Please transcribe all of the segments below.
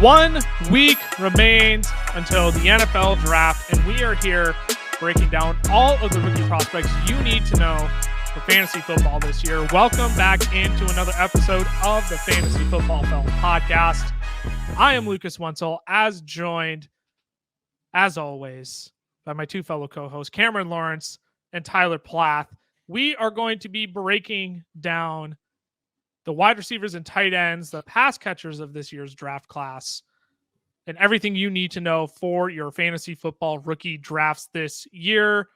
1 week remains until the NFL draft, and we are here breaking down all of the rookie prospects you need to know for fantasy football this year. Welcome back into another episode of the Fantasy Football Fellas podcast. I am Lucas Wenzel, as joined, as always, by my two fellow co-hosts, Cameron Lawrence and Tyler Plath. We are going to be breaking down the wide receivers and tight ends, the pass catchers of this year's draft class, and everything you need to know for your fantasy football rookie drafts this year.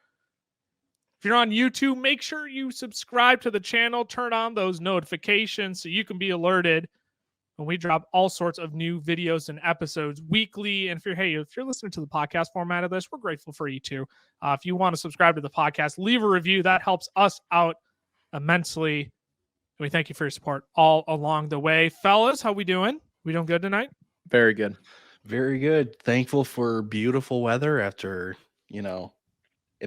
If you're on YouTube, make sure you subscribe to the channel, turn on those notifications so you can be alerted when we drop all sorts of new videos and episodes weekly. And if you're listening to the podcast format of this, we're grateful for you too. If you want to subscribe to the podcast, leave a review. That helps us out immensely. We thank you for your support all along the way. Fellas, how we doing? We doing good tonight? Very good. Very good. Thankful for beautiful weather after, an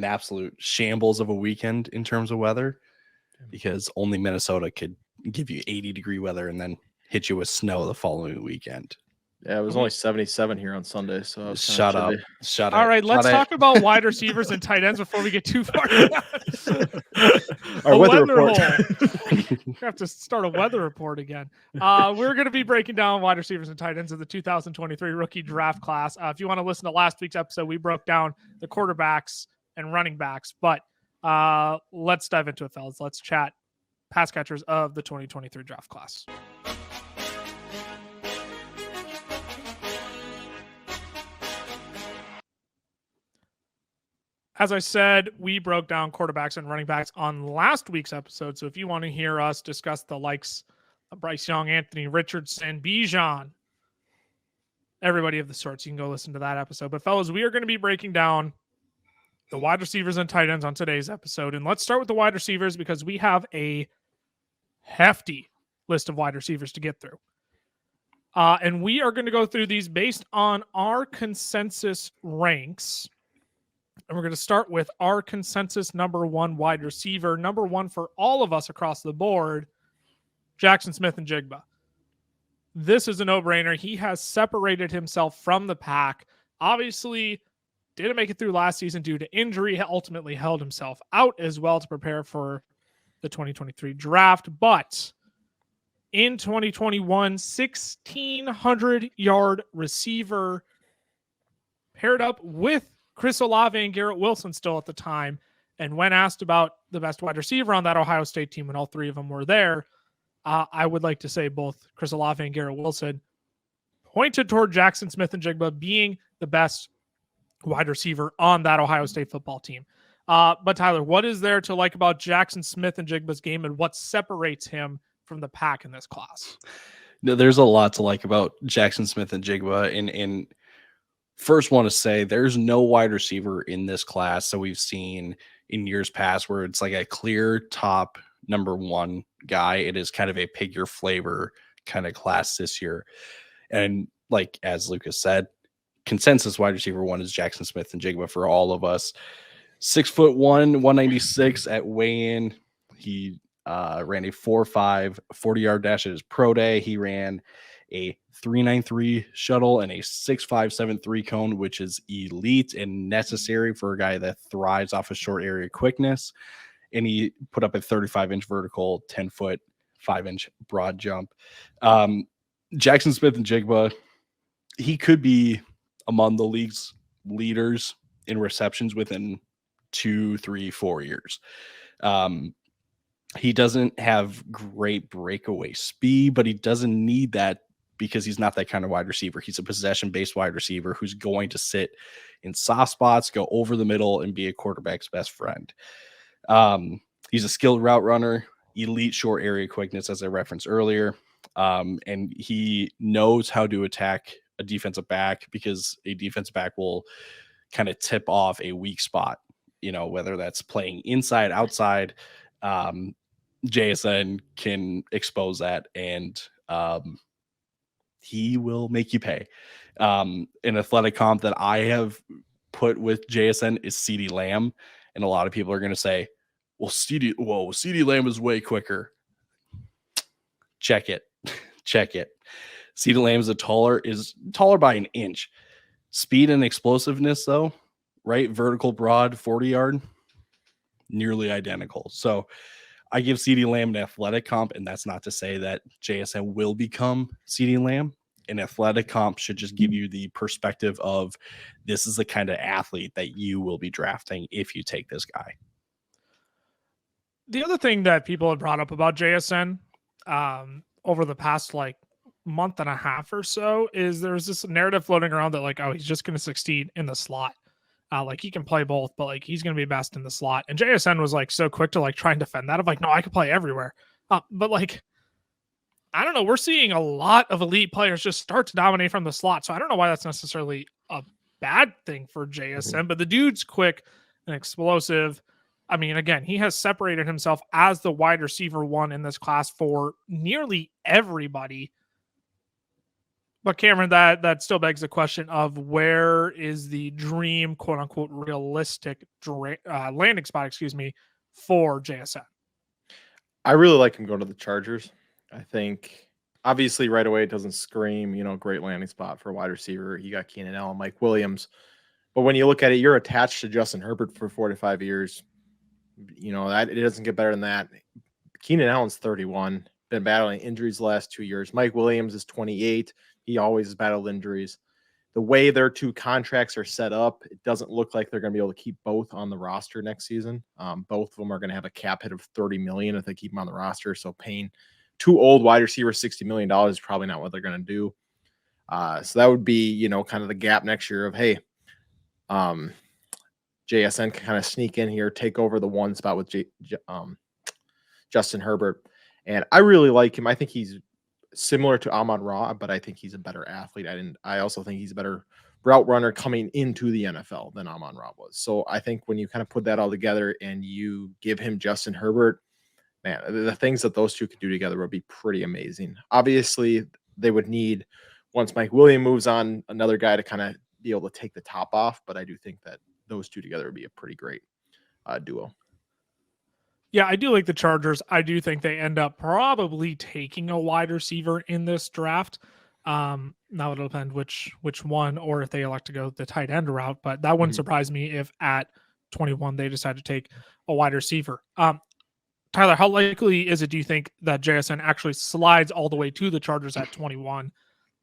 absolute shambles of a weekend in terms of weather, because only Minnesota could give you 80-degree weather and then hit you with snow the following weekend. Yeah, it was only 77 here on Sunday, so shut up. All right, let's talk about wide receivers and tight ends before we get too far. Our weather report. We have to start a weather report again. We're going to be breaking down wide receivers and tight ends of the 2023 rookie draft class. If you want to listen to last week's episode, we broke down the quarterbacks and running backs. But let's dive into it, fellas. Let's chat pass catchers of the 2023 draft class. As I said, we broke down quarterbacks and running backs on last week's episode. So if you want to hear us discuss the likes of Bryce Young, Anthony Richardson, Bijan, everybody of the sorts, you can go listen to that episode. But fellas, we are going to be breaking down the wide receivers and tight ends on today's episode. And let's start with the wide receivers because we have a hefty list of wide receivers to get through. And we are going to go through these based on our consensus ranks. And we're going to start with our consensus number one wide receiver, number one for all of us across the board, Jaxon Smith-Njigba. This is a no-brainer. He has separated himself from the pack. Obviously, didn't make it through last season due to injury. He ultimately held himself out as well to prepare for the 2023 draft. But in 2021, 1,600-yard receiver paired up with Chris Olave and Garrett Wilson still at the time. And when asked about the best wide receiver on that Ohio State team, when all three of them were there, I would like to say both Chris Olave and Garrett Wilson pointed toward Jaxon Smith-Njigba being the best wide receiver on that Ohio State football team. But Tyler, what is there to like about Jaxon Smith-Njigba's game and what separates him from the pack in this class? There's a lot to like about Jaxon Smith-Njigba. And first want to say there's no wide receiver in this class that we've seen in years past where it's like a clear top number one guy. It is kind of a pick your flavor kind of class this year. And like, as Lucas said, consensus wide receiver one is Jaxon Smith-Njigba for all of us. 6'1", 196 at weigh-in. He ran a 4.5 40-yard dash at his pro day. He ran a 3.93 shuttle and a 6.573 cone, which is elite and necessary for a guy that thrives off of short area quickness. And he put up a 35-inch vertical, 10-foot, 5-inch broad jump. Jaxon Smith-Njigba, he could be among the league's leaders in receptions within 2, 3, 4 years. He doesn't have great breakaway speed, but he doesn't need that because he's not that kind of wide receiver. He's a possession-based wide receiver who's going to sit in soft spots, go over the middle, and be a quarterback's best friend. He's a skilled route runner, elite short area quickness, as I referenced earlier. And he knows how to attack a defensive back because a defensive back will kind of tip off a weak spot, whether that's playing inside, outside. JSN can expose that, and he will make you pay. An athletic comp that I have put with JSN is CeeDee Lamb. And a lot of people are going to say, well, CeeDee Lamb is way quicker. Check it. CeeDee Lamb is taller by an inch. Speed and explosiveness, though, right? Vertical, broad, 40-yard, nearly identical. So I give CeeDee Lamb an athletic comp, and that's not to say that JSN will become CeeDee Lamb. An athletic comp should just give you the perspective of this is the kind of athlete that you will be drafting if you take this guy. The other thing that people have brought up about JSN over the past like month and a half or so is there's this narrative floating around that like, oh, he's just going to succeed in the slot. Like he can play both, but like he's going to be best in the slot. And JSN was like so quick to like try and defend that of like, no, I can play everywhere. But like, I don't know. We're seeing a lot of elite players just start to dominate from the slot. So I don't know why that's necessarily a bad thing for JSN, but the dude's quick and explosive. I mean, again, he has separated himself as the wide receiver one in this class for nearly everybody. But Cameron, that still begs the question of where is the dream, quote unquote, realistic landing spot, for JSN? I really like him going to the Chargers. I think obviously right away it doesn't scream, great landing spot for a wide receiver. You got Keenan Allen, Mike Williams. But when you look at it, you're attached to Justin Herbert for 4 to 5 years. That it doesn't get better than that. Keenan Allen's 31, been battling injuries the last 2 years. Mike Williams is 28. He always has battled injuries. The way their two contracts are set up, it doesn't look like they're going to be able to keep both on the roster next season. Both of them are going to have a cap hit of $30 million if they keep them on the roster. So paying two old wide receivers $60 million is probably not what they're going to do. So that would be, kind of the gap next year of, hey, JSN can kind of sneak in here, take over the one spot with Justin Herbert. And I really like him. I think he's similar to Amon-Ra, but I think he's a better athlete. I also think he's a better route runner coming into the NFL than Amon-Ra was. So I think when you kind of put that all together and you give him Justin Herbert, man, the things that those two could do together would be pretty amazing. Obviously, they would need, once Mike Williams moves on, another guy to kind of be able to take the top off. But I do think that those two together would be a pretty great duo. Yeah, I do like the Chargers. I do think they end up probably taking a wide receiver in this draft. Now it'll depend which one, or if they elect to go the tight end route, but that wouldn't surprise me if at 21 they decide to take a wide receiver. Tyler, how likely is it, do you think, that JSN actually slides all the way to the Chargers at 21?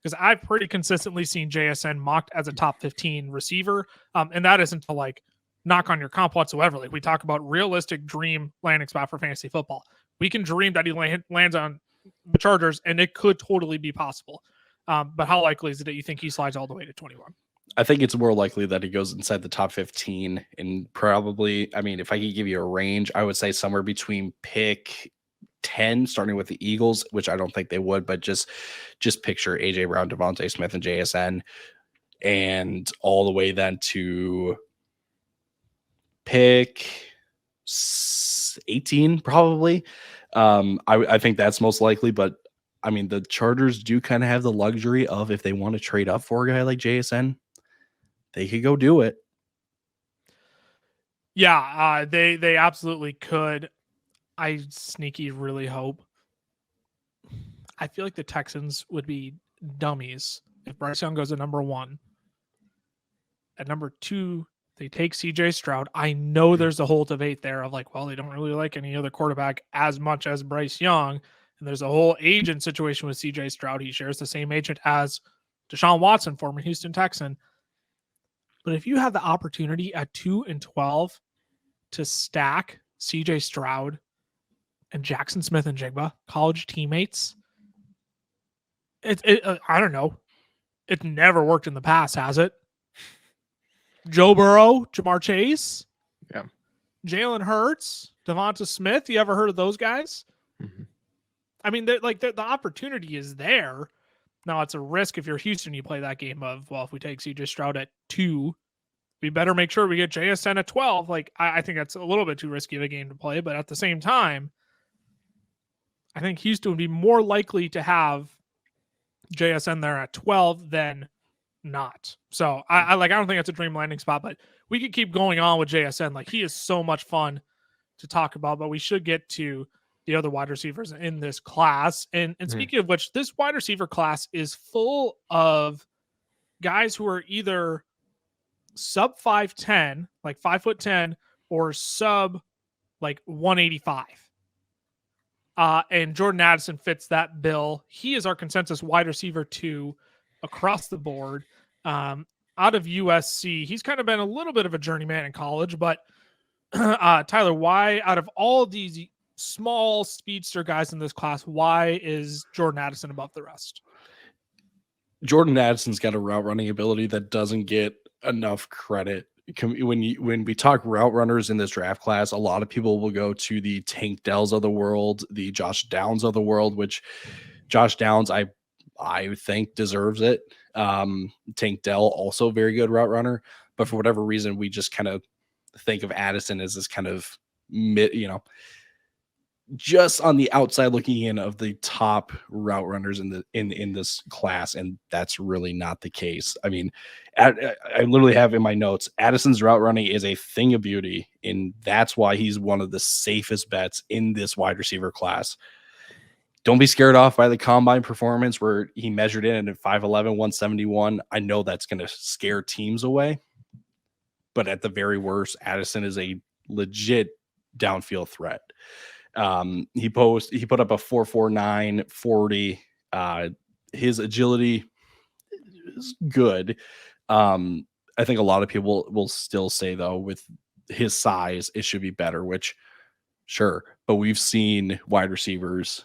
Because I've pretty consistently seen JSN mocked as a top 15 receiver, and that isn't to like knock on your comp whatsoever. Like we talk about realistic dream landing spot for fantasy football. We can dream that he lands on the Chargers, and it could totally be possible. But how likely is it that you think he slides all the way to 21? I think it's more likely that he goes inside the top 15, and probably, I mean, if I could give you a range, I would say somewhere between pick 10, starting with the Eagles, which I don't think they would, but just picture AJ Brown, Devontae Smith, and JSN, and all the way then to pick 18, probably. I think that's most likely, but I mean, the Chargers do kind of have the luxury of, if they want to trade up for a guy like JSN, they could go do it. Yeah, they absolutely could. I sneaky really hope. I feel like the Texans would be dummies if Bryce Young goes to number 1. At number 2, they take CJ Stroud. I know there's a whole debate there of like, well, they don't really like any other quarterback as much as Bryce Young. And there's a whole agent situation with CJ Stroud. He shares the same agent as Deshaun Watson, former Houston Texan. But if you have the opportunity at 2 and 12 to stack CJ Stroud and Jaxon Smith-Njigba, college teammates, I don't know. It never worked in the past, has it? Joe Burrow, Jamar Chase, yeah, Jalen Hurts, Devonta Smith. You ever heard of those guys? Mm-hmm. I mean, the opportunity is there. Now it's a risk if you're Houston. You play that game of, well, if we take CJ Stroud at 2, we better make sure we get JSN at 12. Like I think that's a little bit too risky of a game to play, but at the same time, I think Houston would be more likely to have JSN there at 12 than not. So I don't think that's a dream landing spot, but we could keep going on with JSN. Like he is so much fun to talk about, but we should get to the other wide receivers in this class. And speaking of which, this wide receiver class is full of guys who are either sub 5'10", like 5'10", or sub like 185. And Jordan Addison fits that bill. He is our consensus wide receiver 2 across the board. Out of USC, he's kind of been a little bit of a journeyman in college, but Tyler, why out of all these small speedster guys in this class, why is Jordan Addison above the rest? Jordan Addison's got a route running ability that doesn't get enough credit. When we talk route runners in this draft class, a lot of people will go to the Tank Dells of the world, the Josh Downs of the world, which Josh Downs I think deserves it. Tank Dell also a very good route runner, but for whatever reason, we just kind of think of Addison as this kind of just on the outside looking in of the top route runners in this class, and that's really not the case. I mean, I literally have in my notes, Addison's route running is a thing of beauty, and that's why he's one of the safest bets in this wide receiver class. Don't be scared off by the combine performance where he measured in at 5'11", 171. I know that's going to scare teams away, but at the very worst, Addison is a legit downfield threat. He put up a 4.49 40. His agility is good. I think a lot of people will still say though, with his size, it should be better, which sure, but we've seen wide receivers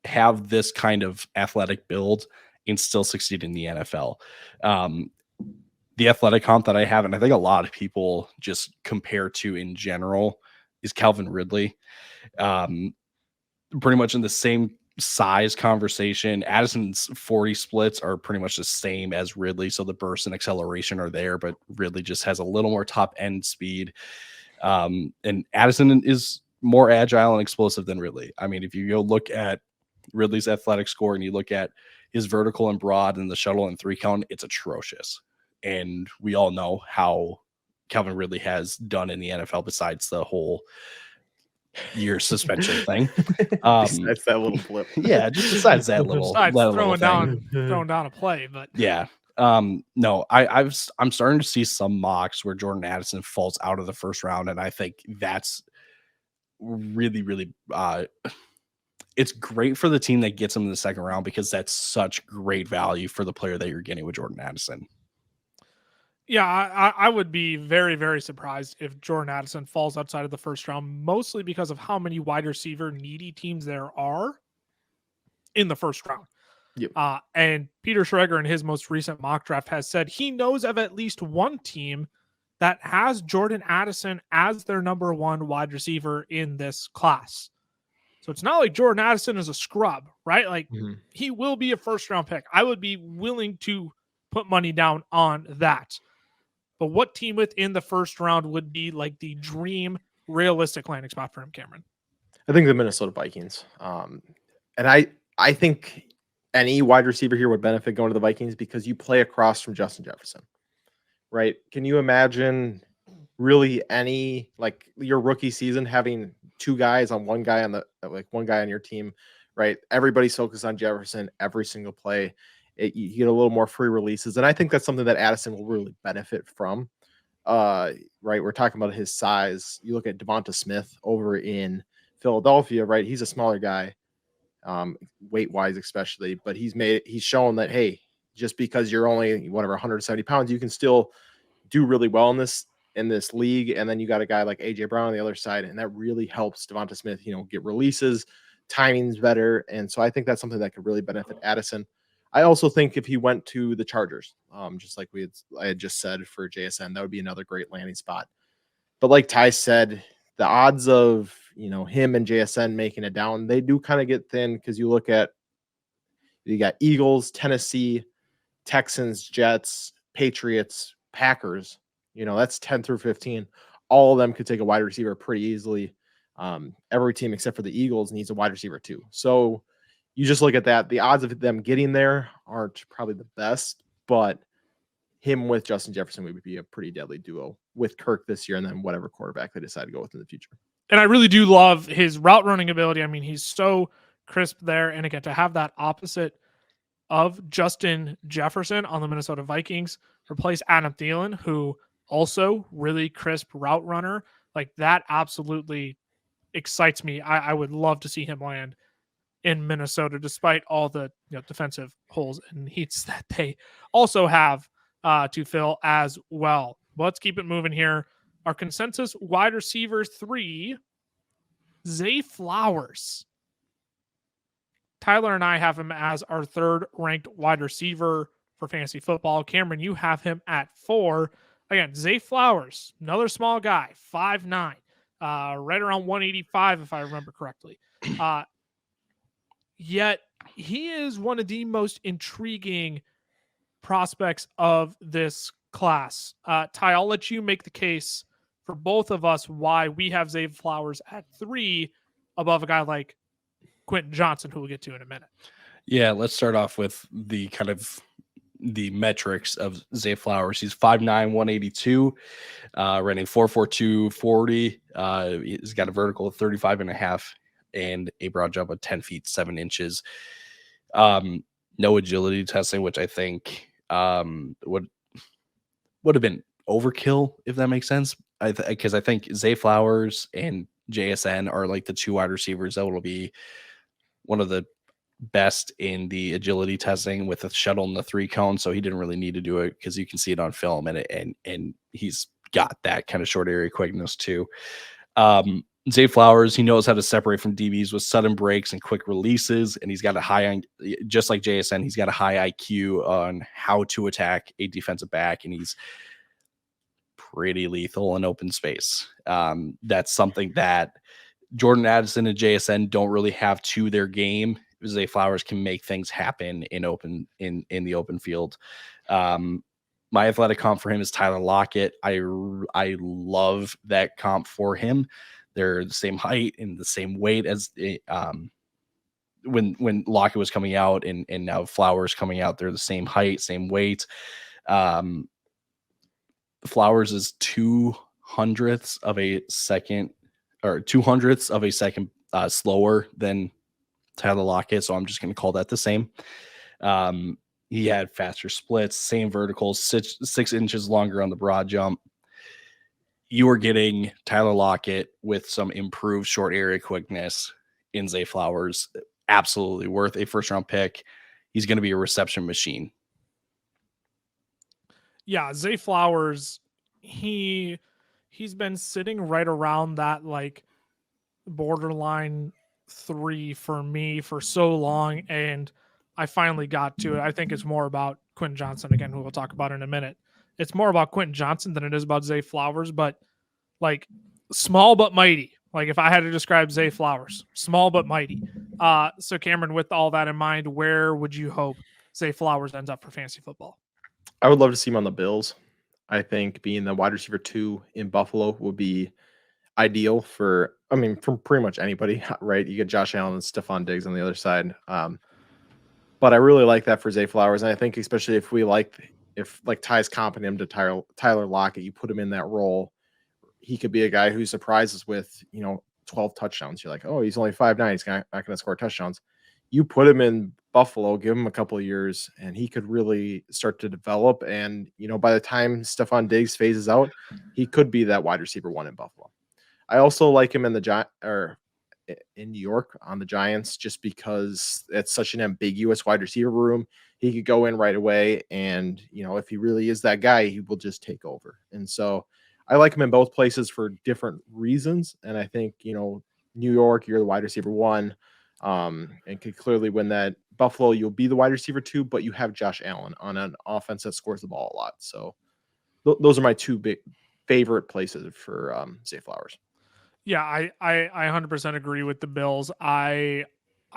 have this kind of athletic build and still succeed in the NFL. The athletic comp that I have, and I think a lot of people just compare to in general, is Calvin Ridley. Pretty much in the same size conversation. Addison's 40 splits are pretty much the same as Ridley, so the burst and acceleration are there, but Ridley just has a little more top end speed. And Addison is more agile and explosive than Ridley. I mean, if you go look at Ridley's athletic score and you look at his vertical and broad and the shuttle and 3 count, it's atrocious. And we all know how Calvin Ridley has done in the NFL besides the whole year suspension thing. Besides that little flip. Yeah, just besides that little, throwing down a play, but yeah. No, I'm starting to see some mocks where Jordan Addison falls out of the first round, and I think that's really, really it's great for the team that gets him in the second round because that's such great value for the player that you're getting with Jordan Addison. Yeah, I would be very, very surprised if Jordan Addison falls outside of the first round, mostly because of how many wide receiver needy teams there are in the first round. Yep. And Peter Schrager in his most recent mock draft has said he knows of at least one team that has Jordan Addison as their number 1 wide receiver in this class. So it's not like Jordan Addison is a scrub, right? Like he will be a first round pick. I would be willing to put money down on that. But what team within the first round would be like the dream realistic landing spot for him, Cameron? I think the Minnesota Vikings. And I think any wide receiver here would benefit going to the Vikings because you play across from Justin Jefferson, right? Can you imagine really any, like your rookie season having 2 guys on one guy on your team, right? Everybody's focused on Jefferson every single play. You get a little more free releases. And I think that's something that Addison will really benefit from. Right. We're talking about his size. You look at Devonta Smith over in Philadelphia, right? He's a smaller guy, weight wise, especially, but he's shown that, hey, just because you're only 170 pounds, you can still do really well in this league. And then you got a guy like AJ Brown on the other side, and that really helps Devonta Smith, get releases, timing's better. And so I think that's something that could really benefit Addison. I also think if he went to the Chargers, just like I had just said for JSN, that would be another great landing spot. But like Ty said, the odds of him and JSN making it down, they do kind of get thin because you got Eagles, Tennessee, Texans, Jets, Patriots, Packers. That's 10 through 15. All of them could take a wide receiver pretty easily. Every team except for the Eagles needs a wide receiver too. So you just look at that. The odds of them getting there aren't probably the best, but him with Justin Jefferson would be a pretty deadly duo with Kirk this year and then whatever quarterback they decide to go with in the future. And I really do love his route running ability. I mean, he's so crisp there. And again, to have that opposite of Justin Jefferson on the Minnesota Vikings replace Adam Thielen, who also really crisp route runner, like that absolutely excites me. I would love to see him land in Minnesota, despite all the defensive holes and needs that they also have to fill as well. Let's keep it moving here. Our consensus wide receiver 3, Zay Flowers. Tyler and I have him as our 3rd ranked wide receiver for fantasy football. Cameron, you have him at 4. Again, Zay Flowers, another small guy, 5'9", right around 185 if I remember correctly. Yet he is one of the most intriguing prospects of this class. Ty, I'll let you make the case for both of us why we have Zay Flowers at 3 above a guy like Quentin Johnson, who we'll get to in a minute. Yeah, let's start off with the kind of the metrics of Zay Flowers. He's 5'9", 182, running 4.42 40. He's got a vertical of 35.5 and a broad jump of 10 feet 7 inches. No agility testing, which I think would have been overkill, if that makes sense. Because I think Zay Flowers and JSN are like the 2 wide receivers that will be one of the best in the agility testing with a shuttle and the 3 cone. So he didn't really need to do it because you can see it on film and he's got that kind of short area quickness too. Zay Flowers, he knows how to separate from DBs with sudden breaks and quick releases. And he's got a high, just like JSN, he's got a high IQ on how to attack a defensive back. And he's pretty lethal in open space. That's something that Jordan Addison and JSN don't really have to their game. Zay Flowers can make things happen in the open field. My athletic comp for him is Tyler Lockett. I love that comp for him. They're the same height and the same weight as when Lockett was coming out and now Flowers coming out. They're the same height, same weight. Flowers is 200ths of a second slower than Tyler Lockett, so I'm just going to call that the same. He had faster splits, same verticals, 6 inches longer on the broad jump. You are getting Tyler Lockett with some improved short area quickness in Zay Flowers. Absolutely worth a 1st-round pick. He's going to be a reception machine. Yeah, Zay Flowers, he's been sitting right around that like borderline 3 for me for so long, and I finally got to it. I think it's more about Quentin Johnson, again, who we'll talk about in a minute. It's more about Quentin Johnson than it is about Zay Flowers, but like small but mighty. Like if I had to describe Zay Flowers, small but mighty. So Cameron, with all that in mind, where would you hope Zay Flowers ends up for fantasy football? I would love to see him on the Bills. I think being the wide receiver 2 in Buffalo would be ideal for pretty much anybody, right? You get Josh Allen and Stephon Diggs on the other side. But I really like that for Zay Flowers. And I think especially if Ty's comping him to Tyler Lockett, you put him in that role, he could be a guy who surprises with, 12 touchdowns. You're like, oh, he's only 5'9". He's not going to score touchdowns. You put him in Buffalo, give him a couple of years, and he could really start to develop. And, by the time Stephon Diggs phases out, he could be that wide receiver 1 in Buffalo. I also like him in New York on the Giants, just because it's such an ambiguous wide receiver room. He could go in right away, and if he really is that guy, he will just take over. And so I like him in both places for different reasons. And I think New York, you're the wide receiver 1, and could clearly win that. Buffalo, you'll be the wide receiver 2, but you have Josh Allen on an offense that scores the ball a lot. So those are my 2 big favorite places for Zay Flowers. Yeah, I 100% agree with the Bills. I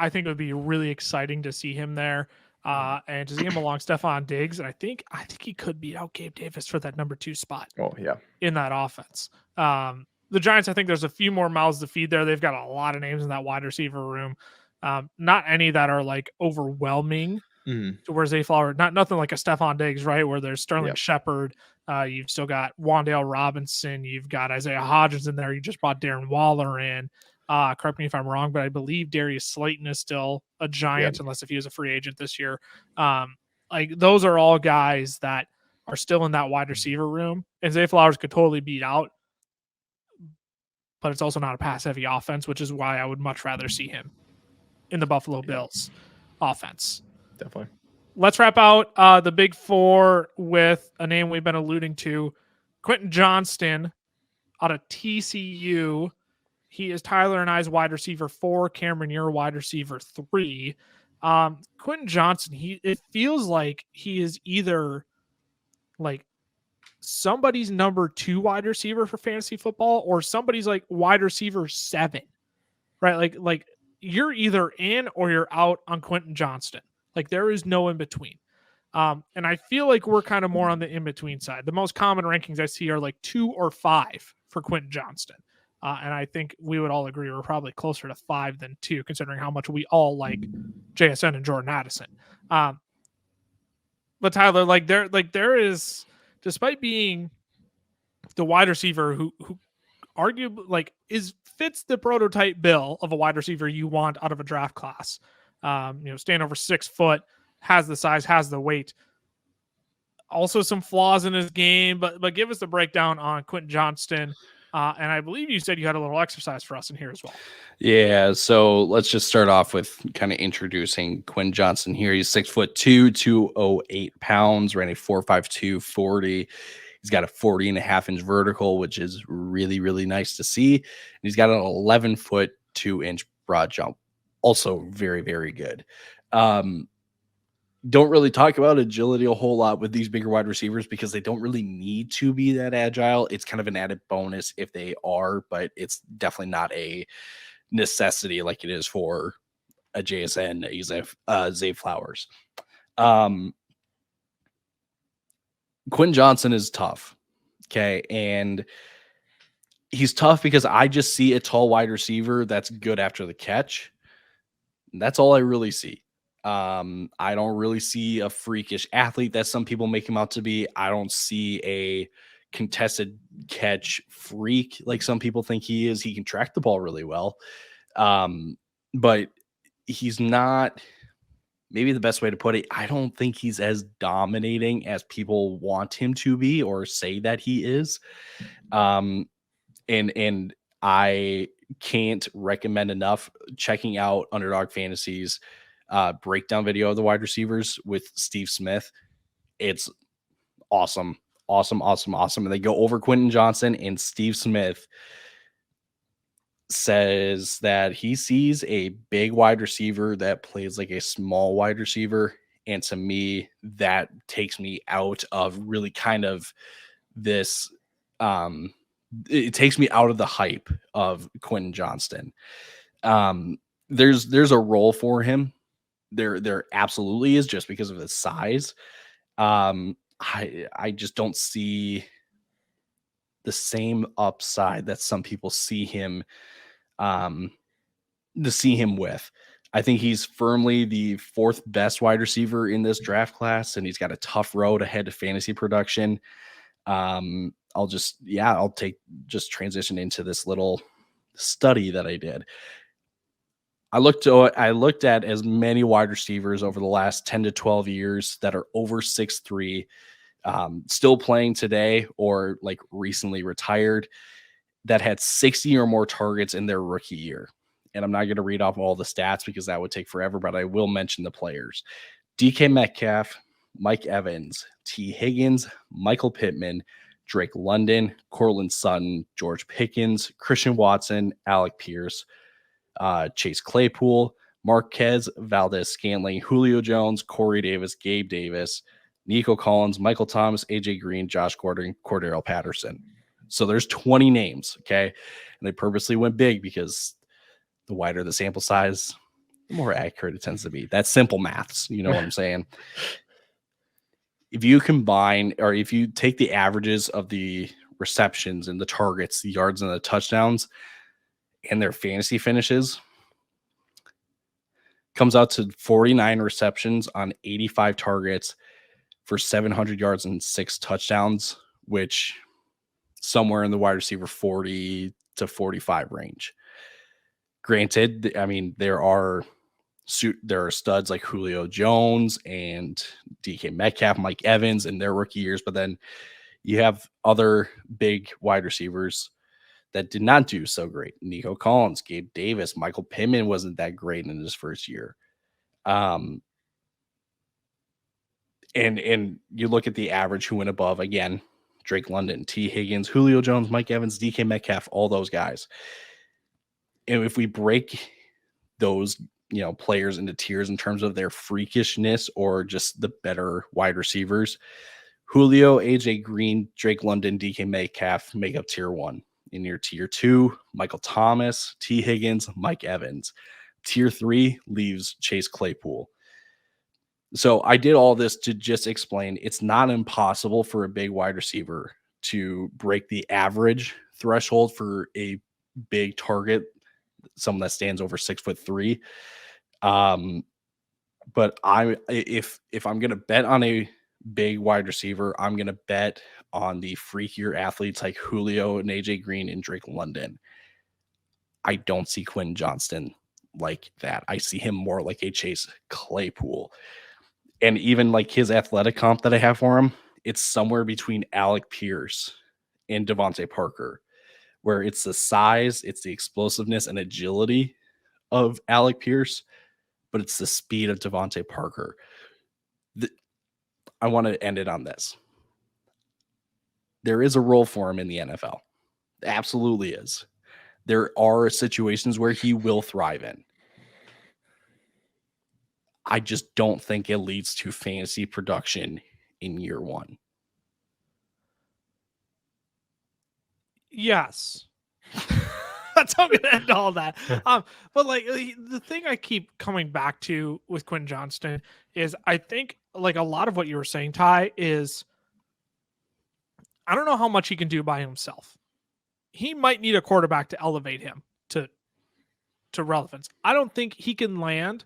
think it would be really exciting to see him there, and to see him along Stephon Diggs. And I think he could beat out Gabe Davis for that number 2 spot. Oh yeah, in that offense. The Giants, I think there's a few more mouths to feed there. They've got a lot of names in that wide receiver room. Not any that are like overwhelming Mhm. to where Zay Flowers, nothing like a Stephon Diggs, right? Where there's Sterling Yep. Shepard. You've still got Wan'Dale Robinson. You've got Isaiah Hodgins in there. You just brought Darren Waller in. Correct me if I'm wrong, but I believe Darius Slayton is still a Giant, unless if he was a free agent this year. Like those are all guys that are still in that wide receiver room, and Zay Flowers could totally beat out. But it's also not a pass-heavy offense, which is why I would much rather see him in the Buffalo Bills offense. Definitely. Let's wrap out the big four with a name we've been alluding to, Quentin Johnston out of TCU. He is Tyler and I's wide receiver 4, Cameron, your wide receiver 3. Quentin Johnston, it feels like he is either like somebody's number 2 wide receiver for fantasy football or somebody's like wide receiver 7, right? Like you're either in or you're out on Quentin Johnston. Like there is no in between. And I feel like we're kind of more on the in between side. The most common rankings I see are like 2 or 5 for Quentin Johnston. And I think we would all agree we're probably closer to 5 than 2, considering how much we all like JSN and Jordan Addison. But Tyler, there is, despite being the wide receiver who arguably fits the prototype bill of a wide receiver you want out of a draft class. Staying over 6 foot, has the size, has the weight. Also some flaws in his game, but give us the breakdown on Quentin Johnston. And I believe you said you had a little exercise for us in here as well. Yeah, so let's just start off with kind of introducing Quinn Johnston here. He's 6'2", 208 pounds, ran a 4.52 40. He's got a 40.5-inch vertical, which is really, really nice to see. And he's got an 11-foot 2-inch broad jump. Also very, very good. Don't really talk about agility a whole lot with these bigger wide receivers because they don't really need to be that agile. It's kind of an added bonus if they are, but it's definitely not a necessity like it is for a JSN, Zay Flowers. Quinn Johnson is tough. Okay. And he's tough because I just see a tall wide receiver that's good after the catch. That's all I really see. I don't really see a freakish athlete that some people make him out to be. I don't see a contested catch freak like some people think he is. He can track the ball really well. But he's not, maybe the best way to put it, I don't think he's as dominating as people want him to be or say that he is. And I can't recommend enough checking out Underdog Fantasy's breakdown video of the wide receivers with Steve Smith. It's awesome. And they go over Quentin Johnston, and Steve Smith says that he sees a big wide receiver that plays like a small wide receiver. And to me, that takes me out of really kind of this, it takes me out of the hype of Quentin Johnston. There's a role for him. There absolutely is, just because of his size. I just don't see the same upside that some people see him with. I think he's firmly the 4th best wide receiver in this draft class, and he's got a tough road ahead to fantasy production. I'll transition into this little study that I did. I looked at as many wide receivers over the last 10 to 12 years that are over 6'3", still playing today or like recently retired, that had 60 or more targets in their rookie year. And I'm not going to read off all the stats because that would take forever, but I will mention the players. DK Metcalf, Mike Evans, T. Higgins, Michael Pittman, Drake London, Cortland Sutton, George Pickens, Christian Watson, Alec Pierce, Chase Claypool, Marquez Valdez-Scantling, Julio Jones, Corey Davis, Gabe Davis, Nico Collins, Michael Thomas, AJ Green, Josh Gordon, Cordero Patterson. So there's 20 names, okay? And they purposely went big because the wider the sample size, the more accurate it tends to be. That's simple maths, you know what I'm saying? If you combine, or if you take the averages of the receptions and the targets, the yards and the touchdowns, and their fantasy finishes, Comes out to 49 receptions on 85 targets for 700 yards and 6 touchdowns, which somewhere in the wide receiver 40 to 45 range. Granted, I mean, there are studs like Julio Jones and DK Metcalf, Mike Evans in their rookie years, but then you have other big wide receivers that did not do so great. Nico Collins, Gabe Davis, Michael Pittman wasn't that great in his first year. And you look at the average who went above, again, Drake London, T. Higgins, Julio Jones, Mike Evans, DK Metcalf, all those guys. And if we break those, players into tiers in terms of their freakishness or just the better wide receivers, Julio, AJ Green, Drake London, DK Metcalf make up tier 1. In your tier 2, Michael Thomas, T. Higgins, Mike Evans. Tier 3 leaves Chase Claypool. So I did all this to just explain it's not impossible for a big wide receiver to break the average threshold for a big target, someone that stands over 6'3". But if I'm gonna bet on a big wide receiver, I'm gonna bet on the freakier athletes like Julio and AJ Green and Drake London. I don't see Quentin Johnston like that. I see him more like a Chase Claypool. And even like his athletic comp that I have for him, it's somewhere between Alec Pierce and Devontae Parker, where it's the size, it's the explosiveness and agility of Alec Pierce, but it's the speed of Devontae Parker. I want to end it on this. There is a role for him in the NFL. There absolutely is. There are situations where he will thrive in. I just don't think it leads to fantasy production in year 1. Yes. That's how I'm gonna end all that. But like the thing I keep coming back to with Quentin Johnston is I think like a lot of what you were saying, Ty, is I don't know how much he can do by himself. He might need a quarterback to elevate him to relevance. I don't think he can land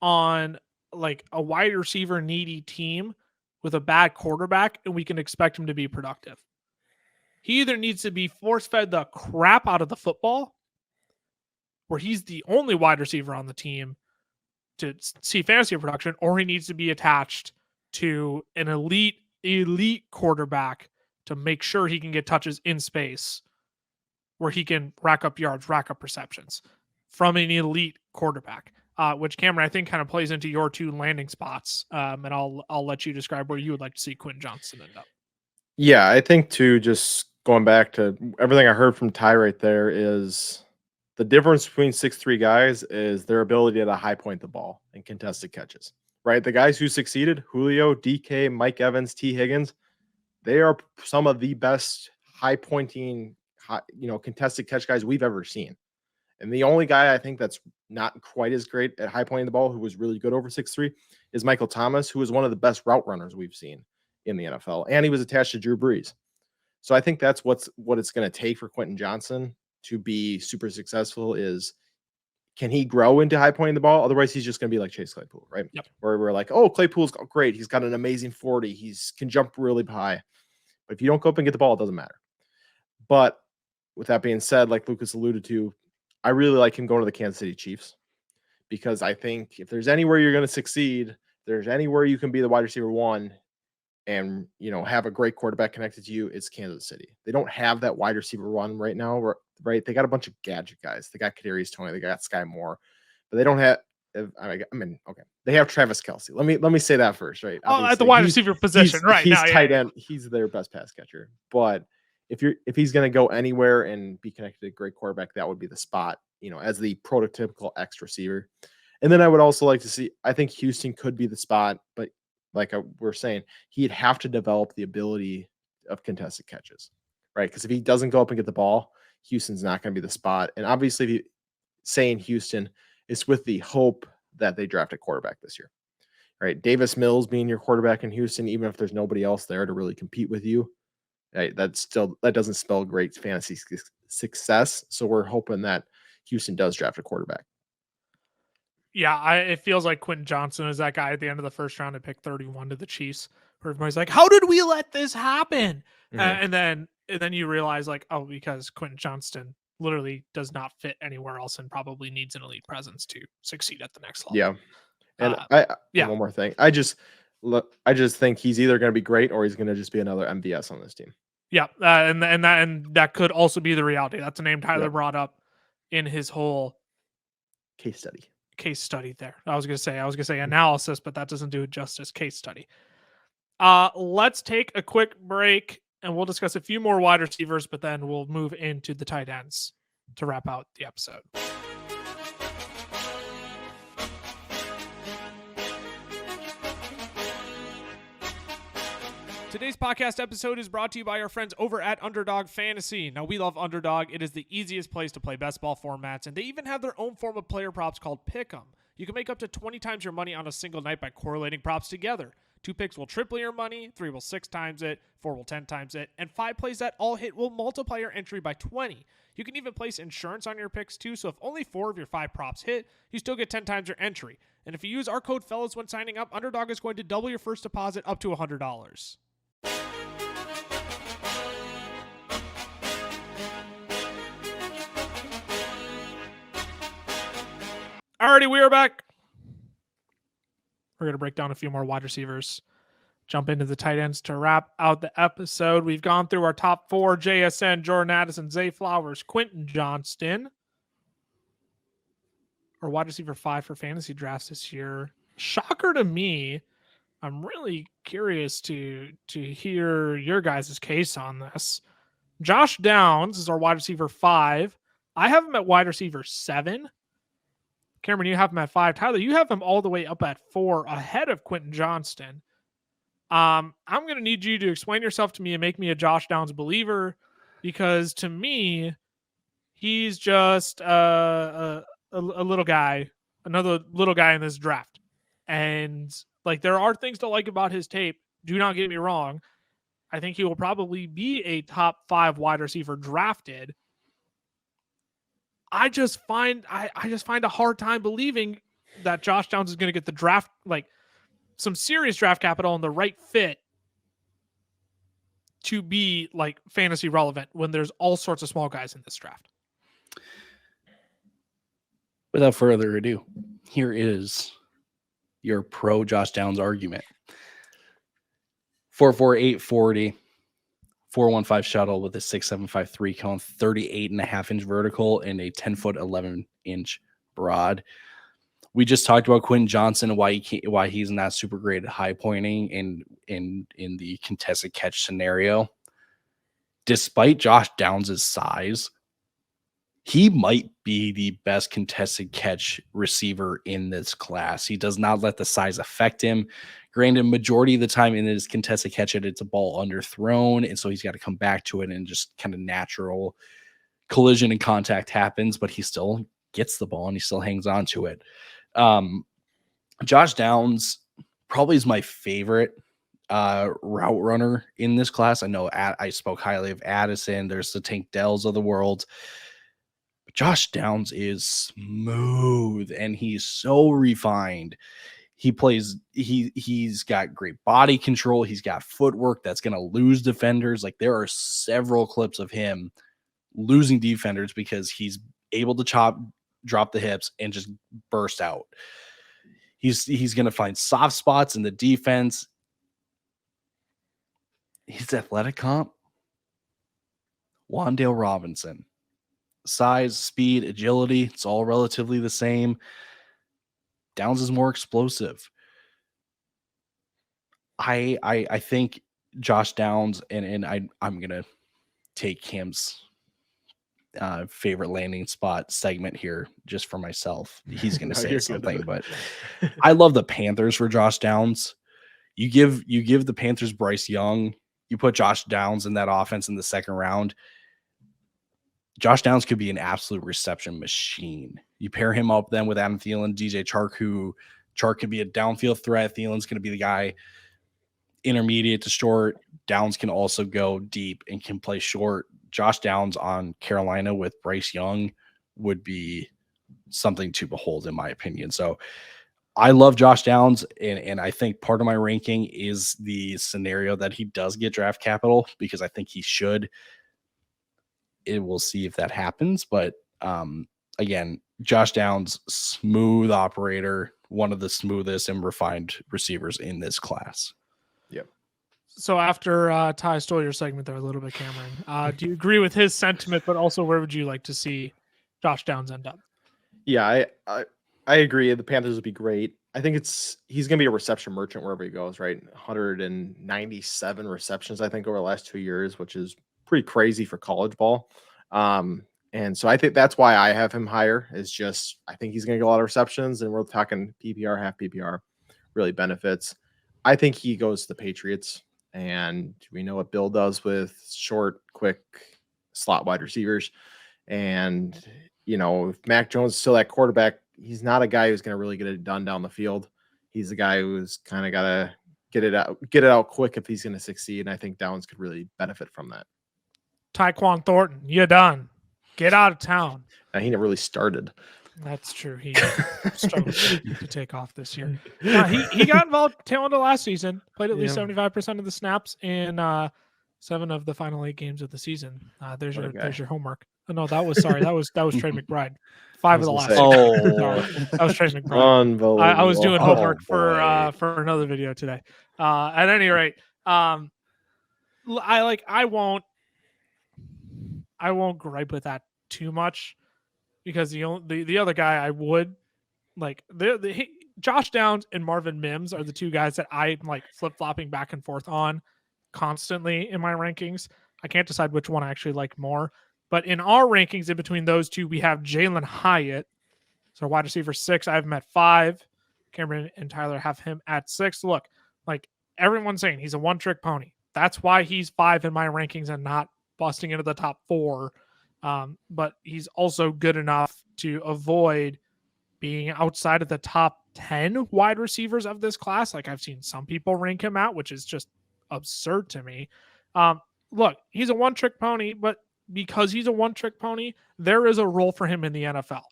on like a wide receiver needy team with a bad quarterback and we can expect him to be productive. He either needs to be force-fed the crap out of the football, where he's the only wide receiver on the team to see fantasy production, or he needs to be attached to an elite quarterback to make sure he can get touches in space, where he can rack up yards, rack up receptions from an elite quarterback. Which, Cameron, I think kind of plays into your 2 landing spots. And I'll let you describe where you would like to see Quentin Johnston end up. Yeah, I think too, just going back to everything I heard from Ty right there, is the difference between 6'3" guys is their ability to high point the ball and contested catches, right? The guys who succeeded, Julio, DK, Mike Evans, T. Higgins, they are some of the best high pointing, contested catch guys we've ever seen. And the only guy I think that's not quite as great at high pointing the ball, who was really good over 6'3", is Michael Thomas, who is one of the best route runners we've seen in the NFL. And he was attached to Drew Brees. So I think that's what it's going to take for Quentin Johnston to be super successful is, can he grow into high pointing the ball? Otherwise, he's just going to be like Chase Claypool, right? Yep. Where we're like, oh, Claypool's great. He's got an amazing 40. He can jump really high. But if you don't go up and get the ball, it doesn't matter. But with that being said, like Lucas alluded to, I really like him going to the Kansas City Chiefs, because I think if there's anywhere you're going to succeed, there's anywhere you can be the wide receiver 1 and, have a great quarterback connected to you, it's Kansas City. They don't have that wide receiver 1 right now, right? They got a bunch of gadget guys. They got Kadarius Toney, they got Sky Moore, but they don't have. Okay. They have Travis Kelce. Let me say that first, right? Obviously, at the wide receiver position, right? He's now, tight end. He's their best pass catcher. But if he's going to go anywhere and be connected to a great quarterback, that would be the spot, as the prototypical X receiver. And then I would also like to see, I think Houston could be the spot, but like we're saying, he'd have to develop the ability of contested catches, right? Because if he doesn't go up and get the ball, Houston's not going to be the spot. And obviously, if you say in Houston, it's with the hope that they draft a quarterback this year, right? Davis Mills being your quarterback in Houston, even if there's nobody else there to really compete with you, right? That doesn't spell great fantasy success. So we're hoping that Houston does draft a quarterback. Yeah, it feels like Quentin Johnson is that guy at the end of the first round at pick 31 to the Chiefs, where everybody's like, "How did we let this happen?" And then you realize like, oh, because Quentin Johnston literally does not fit anywhere else and probably needs an elite presence to succeed at the next level. Yeah. And yeah. one more thing. I just think he's either going to be great or he's going to just be another MVS on this team. Yeah, and that could also be the reality. That's a name Tyler brought up in his whole case study there. I was gonna say analysis, but that doesn't do it justice. Case study. Let's take a quick break and we'll discuss a few more wide receivers, but then we'll move into the tight ends to wrap out the episode. Today's podcast episode is brought to you by our friends over at Underdog Fantasy. Now, we love Underdog. It is the easiest place to play best ball formats, and they even have their own form of player props called Pick'em. You can make up to 20 times your money on a single night by correlating props together. 2 picks will triple your money, 3 will 6 times it, 4 will 10 times it, and 5 plays that all hit will multiply your entry by 20. You can even place insurance on your picks too, so if only 4 of your 5 props hit, you still get 10 times your entry. And if you use our code FELLAS when signing up, Underdog is going to double your first deposit up to $100. Alrighty, we are back. We're going to break down a few more wide receivers, jump into the tight ends to wrap out the episode. We've gone through our top 4: JSN, Jordan Addison, Zay Flowers, Quentin Johnston. Our wide receiver 5 for fantasy drafts this year. Shocker to me. I'm really curious to hear your guys' case on this. Josh Downs is our wide receiver 5. I have him at wide receiver 7. Cameron, you have him at 5. Tyler, you have him all the way up at 4, ahead of Quentin Johnston. I'm going to need you to explain yourself to me and make me a Josh Downs believer, because to me, he's just a little guy, another little guy in this draft. And like, there are things to like about his tape. Do not get me wrong. I think he will probably be a top 5 wide receiver drafted. I just find a hard time believing that Josh Downs is going to get the draft, like some serious draft capital and the right fit to be like fantasy relevant when there's all sorts of small guys in this draft. Without further ado, here is your pro Josh Downs argument. 4.48 40. 415 shuttle with a 6.753 cone, 38.5-inch vertical, and a 10-foot 11-inch broad. We just talked about Quentin Johnson and why he's not super great at high pointing in the contested catch scenario. Despite Josh Downs' size, he might be the best contested catch receiver in this class. He does not let the size affect him. Granted, majority of the time in his contested catch, it's a ball underthrown, and so he's got to come back to it, and just kind of natural collision and contact happens, but he still gets the ball and he still hangs on to it. Josh Downs probably is my favorite route runner in this class. I know I spoke highly of Addison. There's the Tank Dells of the world. But Josh Downs is smooth and he's so refined. He's got great body control. He's got footwork that's going to lose defenders. Like, there are several clips of him losing defenders because he's able to drop the hips and just burst out. He's going to find soft spots in the defense. His athletic comp, Wan'Dale Robinson. Size, speed, agility, it's all relatively the same. Downs is more explosive. I think Josh Downs, and I'm gonna take Cam's favorite landing spot segment here just for myself. He's gonna say something, but I love the Panthers for Josh Downs. You give the Panthers Bryce Young, you put Josh Downs in that offense in the second round. Josh Downs could be an absolute reception machine. You pair him up then with Adam Thielen, DJ Chark, who Chark can be a downfield threat. Thielen's going to be the guy intermediate to short. Downs can also go deep and can play short. Josh Downs on Carolina with Bryce Young would be something to behold, in my opinion. So I love Josh Downs, and I think part of my ranking is the scenario that he does get draft capital, because I think he should. We'll see if that happens, but again, Josh Downs, smooth operator, one of the smoothest and refined receivers in this class. Yep. So after Ty stole your segment there a little bit, Cameron, do you agree with his sentiment, but also where would you like to see Josh Downs end up? Yeah, I agree. The Panthers would be great. I think he's going to be a reception merchant wherever he goes, right? 197 receptions, I think, over the last 2 years, which is pretty crazy for college ball. And so I think that's why I have him higher, is just I think he's going to get a lot of receptions, and we're talking PPR, half PPR, really benefits. I think he goes to the Patriots, and we know what Bill does with short, quick slot wide receivers. And, if Mac Jones is still that quarterback, he's not a guy who's going to really get it done down the field. He's a guy who's kind of got to get it out quick if he's going to succeed. And I think Downs could really benefit from that. Tyquan Thornton, you're done. Get out of town. He never really started. That's true. He struggled to take off this year. He got involved tail end of last season, played at least 75% of the snaps in 7 of the final 8 games of the season. There's your homework. Oh, no, that was Trey McBride. 5 of the last. That was Trey McBride. Unbelievable. I was doing homework for another video today. At any rate, I won't gripe with that too much, because the other guy I would like, Josh Downs and Marvin Mims are the 2 guys that I'm like flip-flopping back and forth on constantly in my rankings. I can't decide which one I actually like more. But in our rankings, in between those 2, we have Jalen Hyatt. So wide receiver 6, I have him at 5. Cameron and Tyler have him at 6. Look, like everyone's saying, he's a one-trick pony. That's why he's 5 in my rankings and not busting into the top 4. But he's also good enough to avoid being outside of the top 10 wide receivers of this class. Like I've seen some people rank him out, which is just absurd to me. Look, he's a one-trick pony, but because he's a one-trick pony, there is a role for him in the NFL.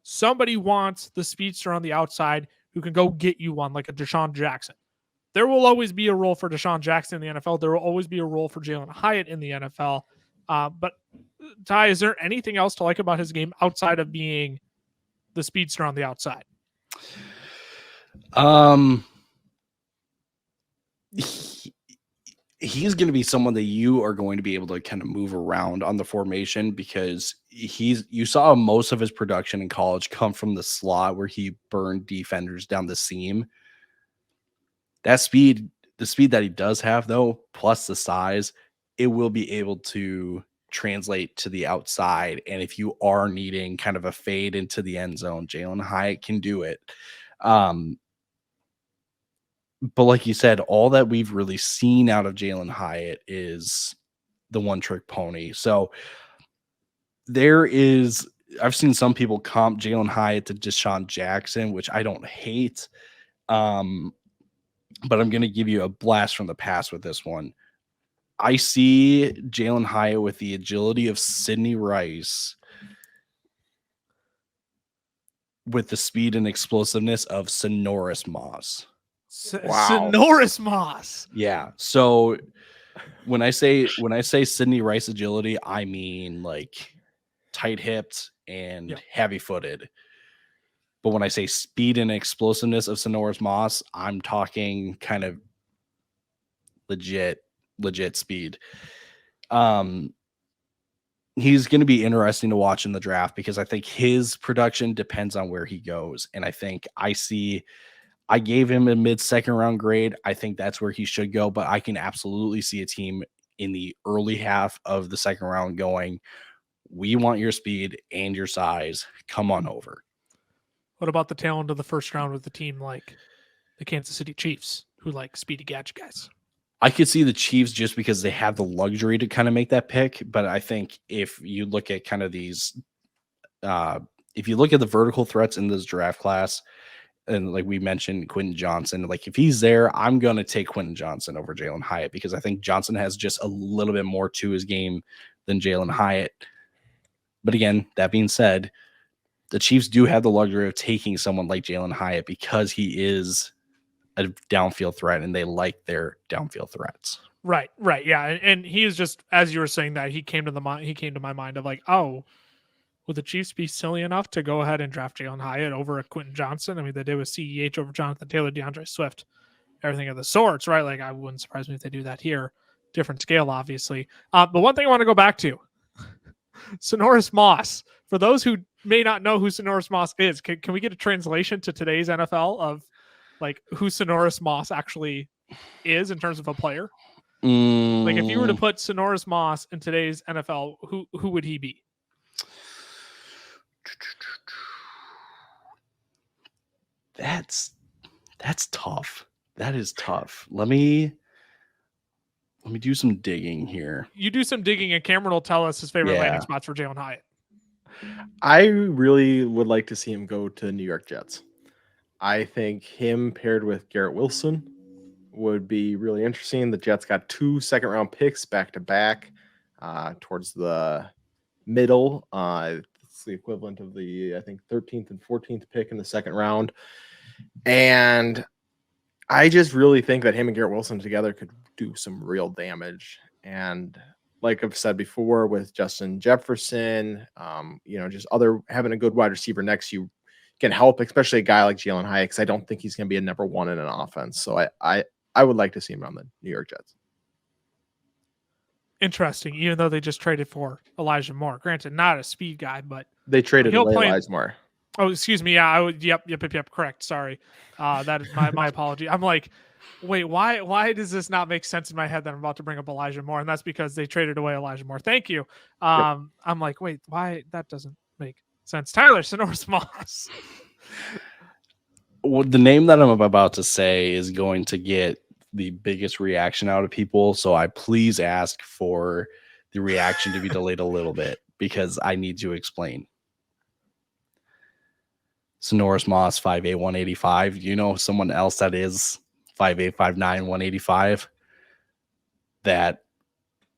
Somebody wants the speedster on the outside who can go get you one, like a Deshaun Jackson. There will always be a role for Deshaun Jackson in the NFL. There will always be a role for Jalen Hyatt in the NFL. But Ty, is there anything else to like about his game outside of being the speedster on the outside? He's going to be someone that you are going to be able to kind of move around on the formation, because you saw most of his production in college come from the slot where he burned defenders down the seam. That speed, the speed that he does have though, plus the size, it will be able to translate to the outside. And if you are needing kind of a fade into the end zone, Jalen Hyatt can do it. But like you said, all that we've really seen out of Jalen Hyatt is the one-trick pony. So I've seen some people comp Jalen Hyatt to Deshaun Jackson, which I don't hate. But I'm going to give you a blast from the past with this one. I see Jalen Hyatt with the agility of Sidney Rice, with the speed and explosiveness of Sonorous Moss. Wow. Sonorous Moss. Yeah. So when I say Sidney Rice agility, I mean like tight hipped and heavy footed. But when I say speed and explosiveness of Sonorous Moss, I'm talking kind of legit speed. He's going to be interesting to watch in the draft, because I think his production depends on where he goes. And I think I gave him a mid-second round grade. I think that's where he should go, but I can absolutely see a team in the early half of the second round going, we want your speed and your size. Come on over. What about the tail end of the first round with a team like the Kansas City Chiefs, who like speedy gadget guys? I could see the Chiefs just because they have the luxury to kind of make that pick. But I think if you look at kind of these, if you look at the vertical threats in this draft class, and like we mentioned, Quentin Johnson, like if he's there, I'm going to take Quentin Johnson over Jalen Hyatt, because I think Johnson has just a little bit more to his game than Jalen Hyatt. But again, that being said, the Chiefs do have the luxury of taking someone like Jalen Hyatt because he is a downfield threat and they like their downfield threats. Right. Yeah. And he is just, as you were saying that, he came to my mind of like, oh, would the Chiefs be silly enough to go ahead and draft Jalen Hyatt over a Quentin Johnson? I mean, they did with CEH over Jonathan Taylor, DeAndre Swift, everything of the sorts, right? Like, I wouldn't surprise me if they do that here. Different scale, obviously. But one thing I want to go back to, Sonoris Moss. For those who may not know who Sonoris Moss is, can we get a translation to today's NFL of like who Sonoris Moss actually is in terms of a player? Like if you were to put Sonoris Moss in today's NFL, who would he be? That's tough. That is tough. Let me do some digging here. You do some digging, and Cameron will tell us his favorite landing spots for Jalen Hyatt. I really would like to see him go to New York Jets. I think him paired with Garrett Wilson would be really interesting. The Jets got 2 second-round picks back-to-back towards the middle. It's the equivalent of the, I think, 13th and 14th pick in the second round. And I just really think that him and Garrett Wilson together could do some real damage. And like I've said before, with Justin Jefferson, just having a good wide receiver next to you can help, especially a guy like Jalen Hyatt, because I don't think he's going to be a number one in an offense. So I would like to see him on the New York Jets. Interesting, even though they just traded for Elijah Moore. Granted, not a speed guy, but they traded Elijah Moore. Oh, excuse me. Yeah, I would. Yep. Correct. Sorry. That is my apology. I'm like, wait, why does this not make sense in my head that I'm about to bring up Elijah Moore? And that's because they traded away Elijah Moore. Thank you. I'm like, wait, why? That doesn't make sense. Tyler Sonoris Moss. Well, the name that I'm about to say is going to get the biggest reaction out of people. So I please ask for the reaction to be delayed a little bit because I need to explain. Sonoris Moss, 5'8", 185. You know someone else that is 5'8", 5'9", 185 that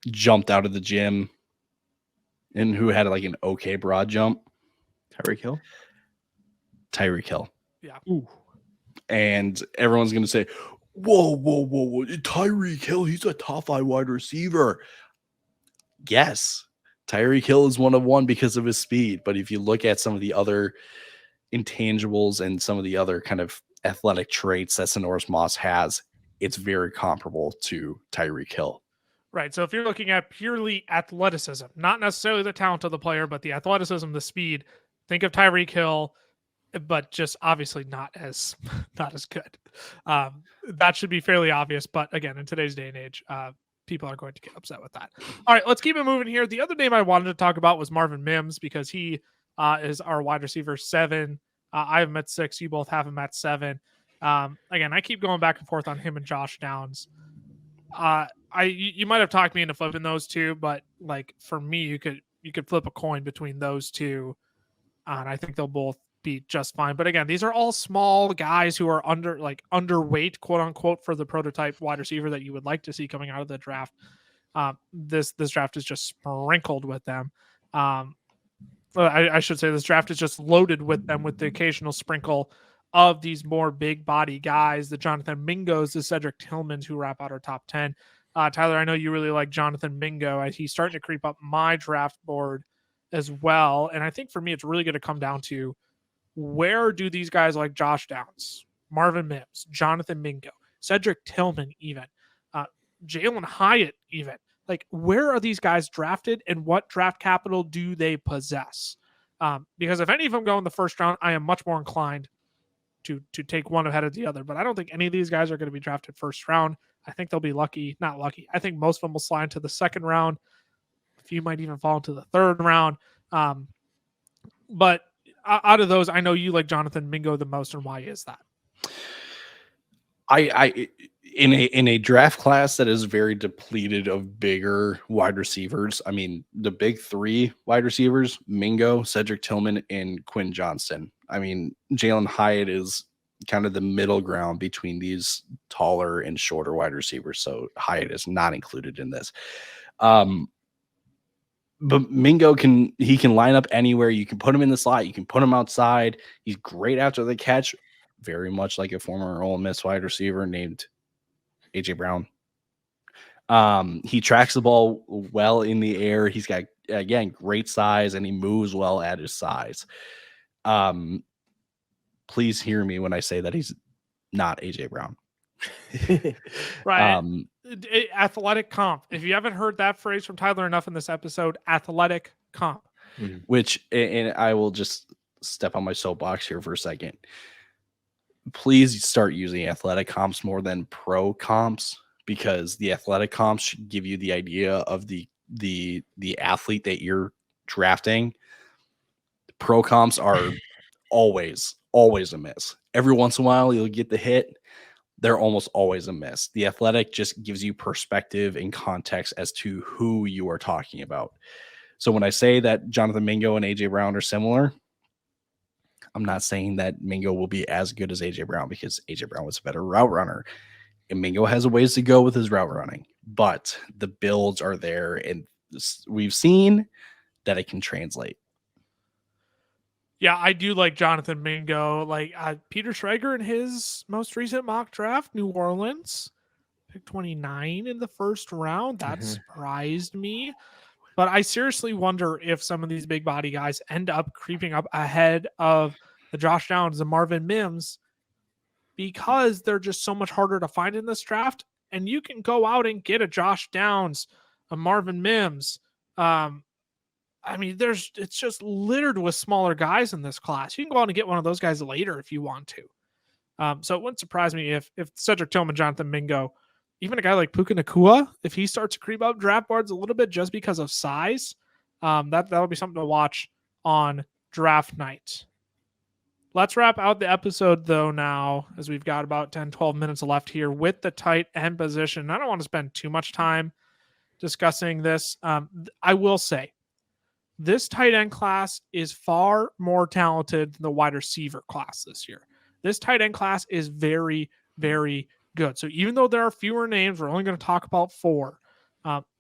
jumped out of the gym and who had like an okay broad jump? Tyreek Hill. Yeah. Ooh. And everyone's going to say, whoa. Tyreek Hill, he's a top 5 wide receiver. Yes, Tyreek Hill is one of one because of his speed. But if you look at some of the other intangibles and some of the other kind of athletic traits that Sonoris Moss has, it's very comparable to Tyreek Hill. Right. So if you're looking at purely athleticism, not necessarily the talent of the player, but the athleticism, the speed, think of Tyreek Hill, but just obviously not as good. That should be fairly obvious. But again, in today's day and age, people are going to get upset with that. All right, let's keep it moving here. The other name I wanted to talk about was Marvin Mims because he is our wide receiver 7. I have him at 6. You both have him at 7. Again, I keep going back and forth on him and Josh Downs. You might have talked me into flipping those two, but like for me, you could flip a coin between those two, and I think they'll both be just fine. But again, these are all small guys who are underweight, quote unquote, for the prototype wide receiver that you would like to see coming out of the draft. This draft is just sprinkled with them. I should say this draft is just loaded with them, with the occasional sprinkle of these more big body guys, the Jonathan Mingos, the Cedric Tillmans, who wrap out our top 10. Tyler, I know you really like Jonathan Mingo. He's starting to creep up my draft board as well. And I think for me, it's really going to come down to where do these guys like Josh Downs, Marvin Mims, Jonathan Mingo, Cedric Tillman, even Jalen Hyatt, even like where are these guys drafted and what draft capital do they possess? Because if any of them go in the first round, I am much more inclined to take one ahead of the other. But I don't think any of these guys are going to be drafted first round. I think they'll be not lucky. I think most of them will slide into the second round. A few might even fall into the third round. But out of those, I know you like Jonathan Mingo the most, and why is that? In a draft class that is very depleted of bigger wide receivers, I mean, the big 3 wide receivers, Mingo, Cedric Tillman, and Quinn Johnston. I mean, Jalen Hyatt is kind of the middle ground between these taller and shorter wide receivers. So Hyatt is not included in this. But Mingo can line up anywhere. You can put him in the slot. You can put him outside. He's great after the catch, very much like a former Ole Miss wide receiver named AJ Brown. He tracks the ball well in the air. He's got, again, great size, and he moves well at his size. Please hear me when I say that he's not AJ Brown. Right. Athletic comp. If you haven't heard that phrase from Tyler enough in this episode, athletic comp. Which, and I will just step on my soapbox here for a second. Please start using athletic comps more than pro comps, because the athletic comps should give you the idea of the athlete that you're drafting. Pro comps are always a miss. Every once in a while, you'll get the hit. They're almost always a miss. The athletic just gives you perspective and context as to who you are talking about. So when I say that Jonathan Mingo and AJ Brown are similar, I'm not saying that Mingo will be as good as AJ Brown, because AJ Brown was a better route runner. And Mingo has a ways to go with his route running, but the builds are there, and we've seen that it can translate. Yeah, I do like Jonathan Mingo. Like Peter Schrager in his most recent mock draft, New Orleans, picked 29 in the first round. That surprised me. But I seriously wonder if some of these big body guys end up creeping up ahead of the Josh Downs and Marvin Mims, because they're just so much harder to find in this draft. And you can go out and get a Josh Downs, a Marvin Mims. I mean, it's just littered with smaller guys in this class. You can go out and get one of those guys later if you want to. So it wouldn't surprise me if Cedric Tillman, Jonathan Mingo, even a guy like Puka Nacua, if he starts to creep up draft boards a little bit just because of size, that'll be something to watch on draft night. Let's wrap out the episode, though, now, as we've got about 10, 12 minutes left here with the tight end position. I don't want to spend too much time discussing this. I will say, this tight end class is far more talented than the wide receiver class this year. This tight end class is very, very good. So even though there are fewer names, we're only going to talk about 4.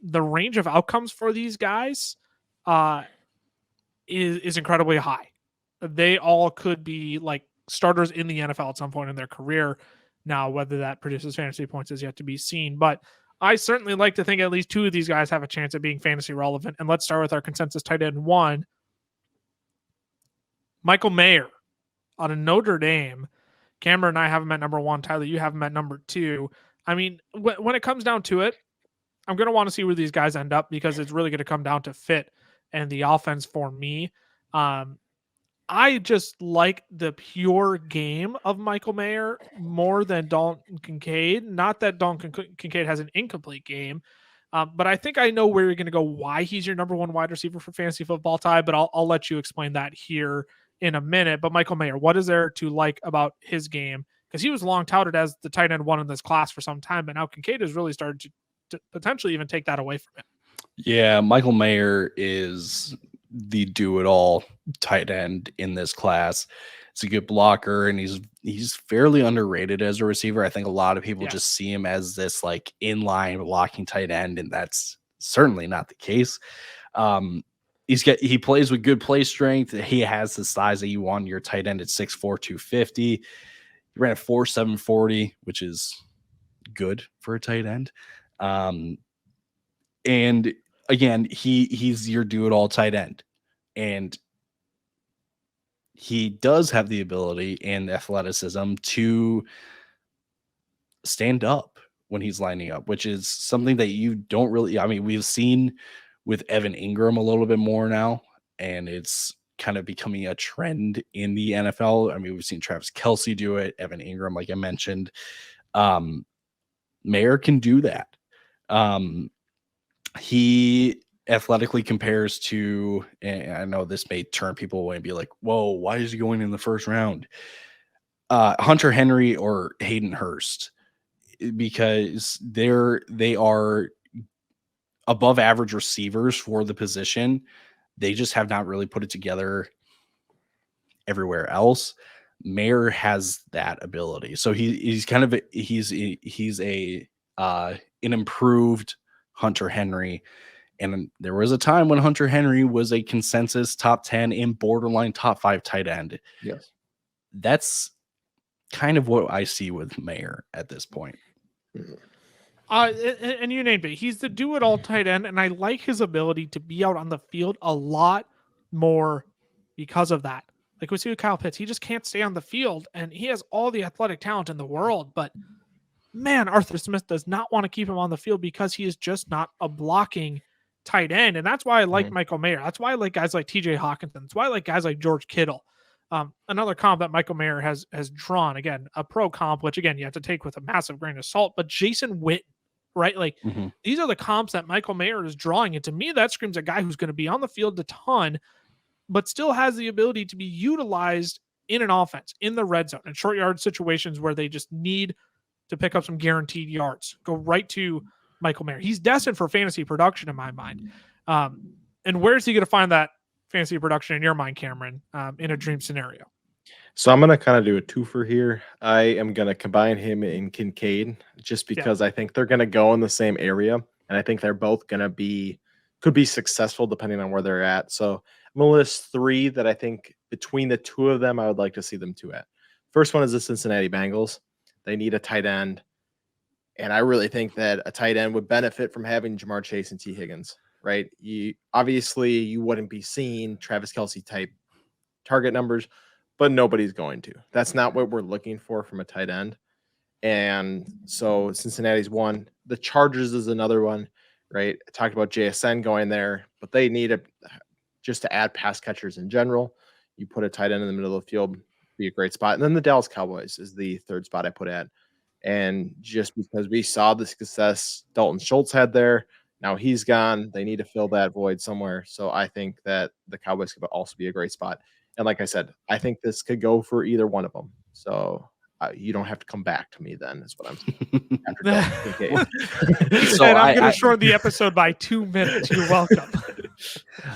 The range of outcomes for these guys is incredibly high. They all could be like starters in the NFL at some point in their career. Now, whether that produces fantasy points is yet to be seen, but I certainly like to think at least 2 of these guys have a chance at being fantasy relevant. And let's start with our consensus tight end 1, Michael Mayer out of Notre Dame. Cameron and I have him at number 1. Tyler, you have him at number 2. I mean, when it comes down to it, I'm going to want to see where these guys end up, because it's really going to come down to fit and the offense for me. I just like the pure game of Michael Mayer more than Dalton Kincaid. Not that Dalton Kincaid has an incomplete game, but I think I know where you're going to go, why he's your number 1 wide receiver for fantasy football, Ty, but I'll let you explain that here in a minute. But Michael Mayer, what is there to like about his game? Because he was long touted as the tight end 1 in this class for some time, but now Kincaid has really started to potentially even take that away from him. Yeah, Michael Mayer is the do-it-all tight end in this class. He's a good blocker, and he's fairly underrated as a receiver. I think a lot of people just see him as this like inline blocking tight end, and that's certainly not the case. He plays with good play strength. He has the size that you want your tight end at 6'4", 250. He ran a 4.7 40, which is good for a tight end. And again, he's your do-it-all tight end, and he does have the ability and athleticism to stand up when he's lining up, which is something that you don't really. I mean, we've seen with Evan Ingram a little bit more now, and it's kind of becoming a trend in the NFL. I mean, we've seen Travis Kelce do it, Evan Ingram, like I mentioned. Mayer can do that. He athletically compares to, and I know this may turn people away and be like, whoa, why is he going in the first round? Hunter Henry or Hayden Hurst, because they are above average receivers for the position. They just have not really put it together everywhere else. Mayer has that ability. So he's kind of an improved Hunter Henry And there was a time when Hunter Henry was a consensus top 10 and borderline top 5 tight end. Yes. That's kind of what I see with Mayer at this point. And you named it. He's the do-it-all tight end, and I like his ability to be out on the field a lot more because of that. Like we see with Kyle Pitts, he just can't stay on the field, and he has all the athletic talent in the world, but man, Arthur Smith does not want to keep him on the field because he is just not a blocking tight end, and that's why I like Michael Mayer. That's why I like guys like TJ Hawkinson. That's why I like guys like George Kittle. Another comp that Michael Mayer has drawn, again, a pro comp, which again you have to take with a massive grain of salt, but Jason Witten, right? Like these are the comps that Michael Mayer is drawing. And to me, that screams a guy who's going to be on the field a ton, but still has the ability to be utilized in an offense, in the red zone, in short yard situations where they just need to pick up some guaranteed yards. Go right to Michael Mayer. He's destined for fantasy production in my mind. And where's he going to find that fantasy production in your mind, Cameron, in a dream scenario? So I'm going to kind of do a twofer here. I am going to combine him and Kincaid just because I think they're going to go in the same area. And I think they're both going to could be successful depending on where they're at. So I'm going to list 3 that I think between the 2 of them, I would like to see them 2 at. First one is the Cincinnati Bengals. They need a tight end. And I really think that a tight end would benefit from having Jamar Chase and T. Higgins, right? You wouldn't be seeing Travis Kelce type target numbers, but nobody's going to. That's not what we're looking for from a tight end. And so Cincinnati's one. The Chargers is another one, right? I talked about JSN going there, but they need just to add pass catchers in general. You put a tight end in the middle of the field, be a great spot. And then the Dallas Cowboys is the 3rd spot I put at. And just because we saw the success Dalton Schultz had there, now he's gone. They need to fill that void somewhere. So I think that the Cowboys could also be a great spot. And like I said, I think this could go for either one of them. So you don't have to come back to me then, is what I'm saying. So I'm going to shorten the episode by 2 minutes. You're welcome.